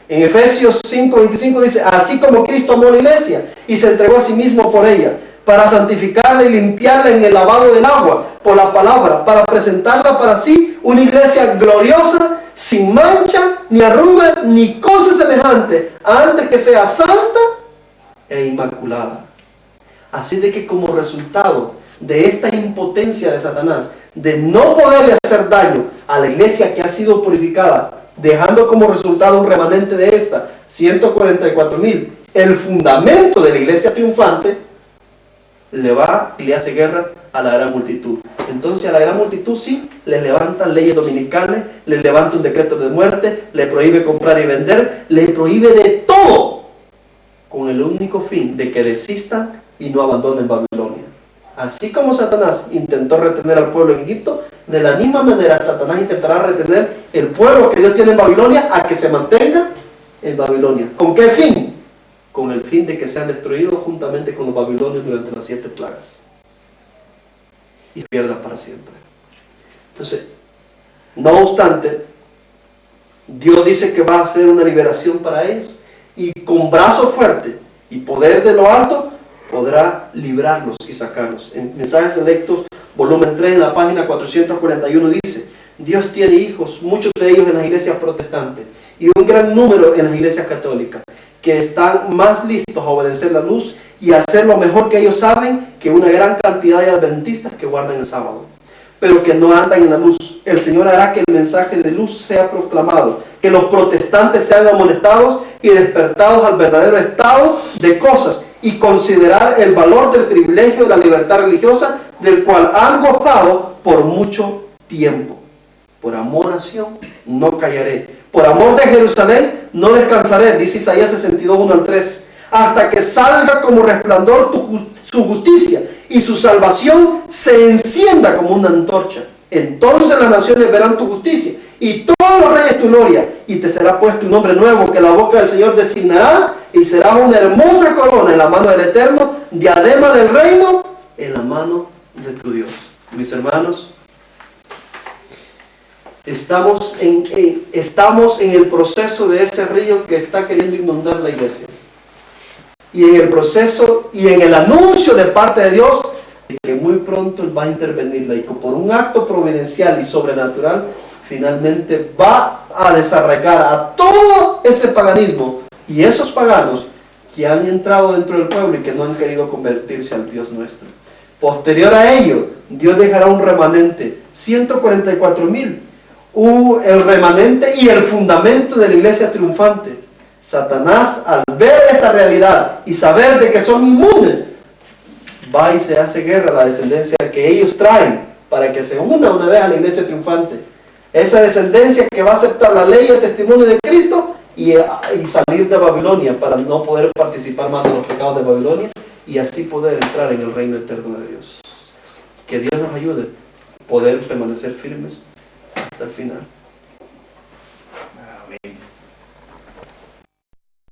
En Efesios 5:25 dice: así como Cristo amó a la iglesia y se entregó a sí mismo por ella, para santificarla y limpiarla en el lavado del agua por la palabra, para presentarla para sí una iglesia gloriosa, sin mancha, ni arruga, ni cosa semejante, antes que sea santa e inmaculada. Así de que como resultado de esta impotencia de Satanás, de no poderle hacer daño a la iglesia que ha sido purificada, dejando como resultado un remanente de esta, 144,000, el fundamento de la iglesia triunfante, le va y le hace guerra a la gran multitud. Entonces a la gran multitud sí, le levantan leyes dominicales, le levanta un decreto de muerte, le prohíbe comprar y vender, le prohíbe de todo, con el único fin de que desistan y no abandonen Babilonia. Así como Satanás intentó retener al pueblo en Egipto, de la misma manera Satanás intentará retener el pueblo que Dios tiene en Babilonia a que se mantenga en Babilonia. ¿Con qué fin? Con el fin de que sean destruidos juntamente con los babilonios durante las 7 plagas y se pierdan para siempre. Entonces, no obstante, Dios dice que va a hacer una liberación para ellos, y con brazo fuerte y poder de lo alto podrá librarlos y sacarlos. En Mensajes Selectos, volumen 3, en la página 441 dice: Dios tiene hijos, muchos de ellos en las iglesias protestantes y un gran número en las iglesias católicas, que están más listos a obedecer la luz y a hacer lo mejor que ellos saben que una gran cantidad de adventistas que guardan el sábado, pero que no andan en la luz. El Señor hará que el mensaje de luz sea proclamado, que los protestantes sean amonestados y despertados al verdadero estado de cosas, y considerar el valor del privilegio de la libertad religiosa, del cual han gozado por mucho tiempo. Por amor a Sion no callaré, por amor de Jerusalén no descansaré, dice Isaías 62, 1 al 3, hasta que salga como resplandor su justicia y su salvación se encienda como una antorcha. Entonces las naciones verán tu justicia y todos los reyes tu gloria, y te será puesto un nombre nuevo que la boca del Señor designará, y será una hermosa corona en la mano del Eterno, diadema del reino en la mano de tu Dios. Mis hermanos, estamos en el proceso de ese río que está queriendo inundar la iglesia, y en el proceso y en el anuncio de parte de Dios de que muy pronto Él va a intervenirla, y que por un acto providencial y sobrenatural finalmente va a desarraigar a todo ese paganismo y esos paganos que han entrado dentro del pueblo y que no han querido convertirse al Dios nuestro. Posterior a ello, Dios dejará un remanente, 144,000, el remanente y el fundamento de la iglesia triunfante. Satanás, al ver esta realidad y saber de que son inmunes, va y se hace guerra a la descendencia que ellos traen para que se una vez a la iglesia triunfante. Esa descendencia que va a aceptar la ley y el testimonio de Cristo y salir de Babilonia para no poder participar más de los pecados de Babilonia y así poder entrar en el reino eterno de Dios. Que Dios nos ayude a poder permanecer firmes hasta el final.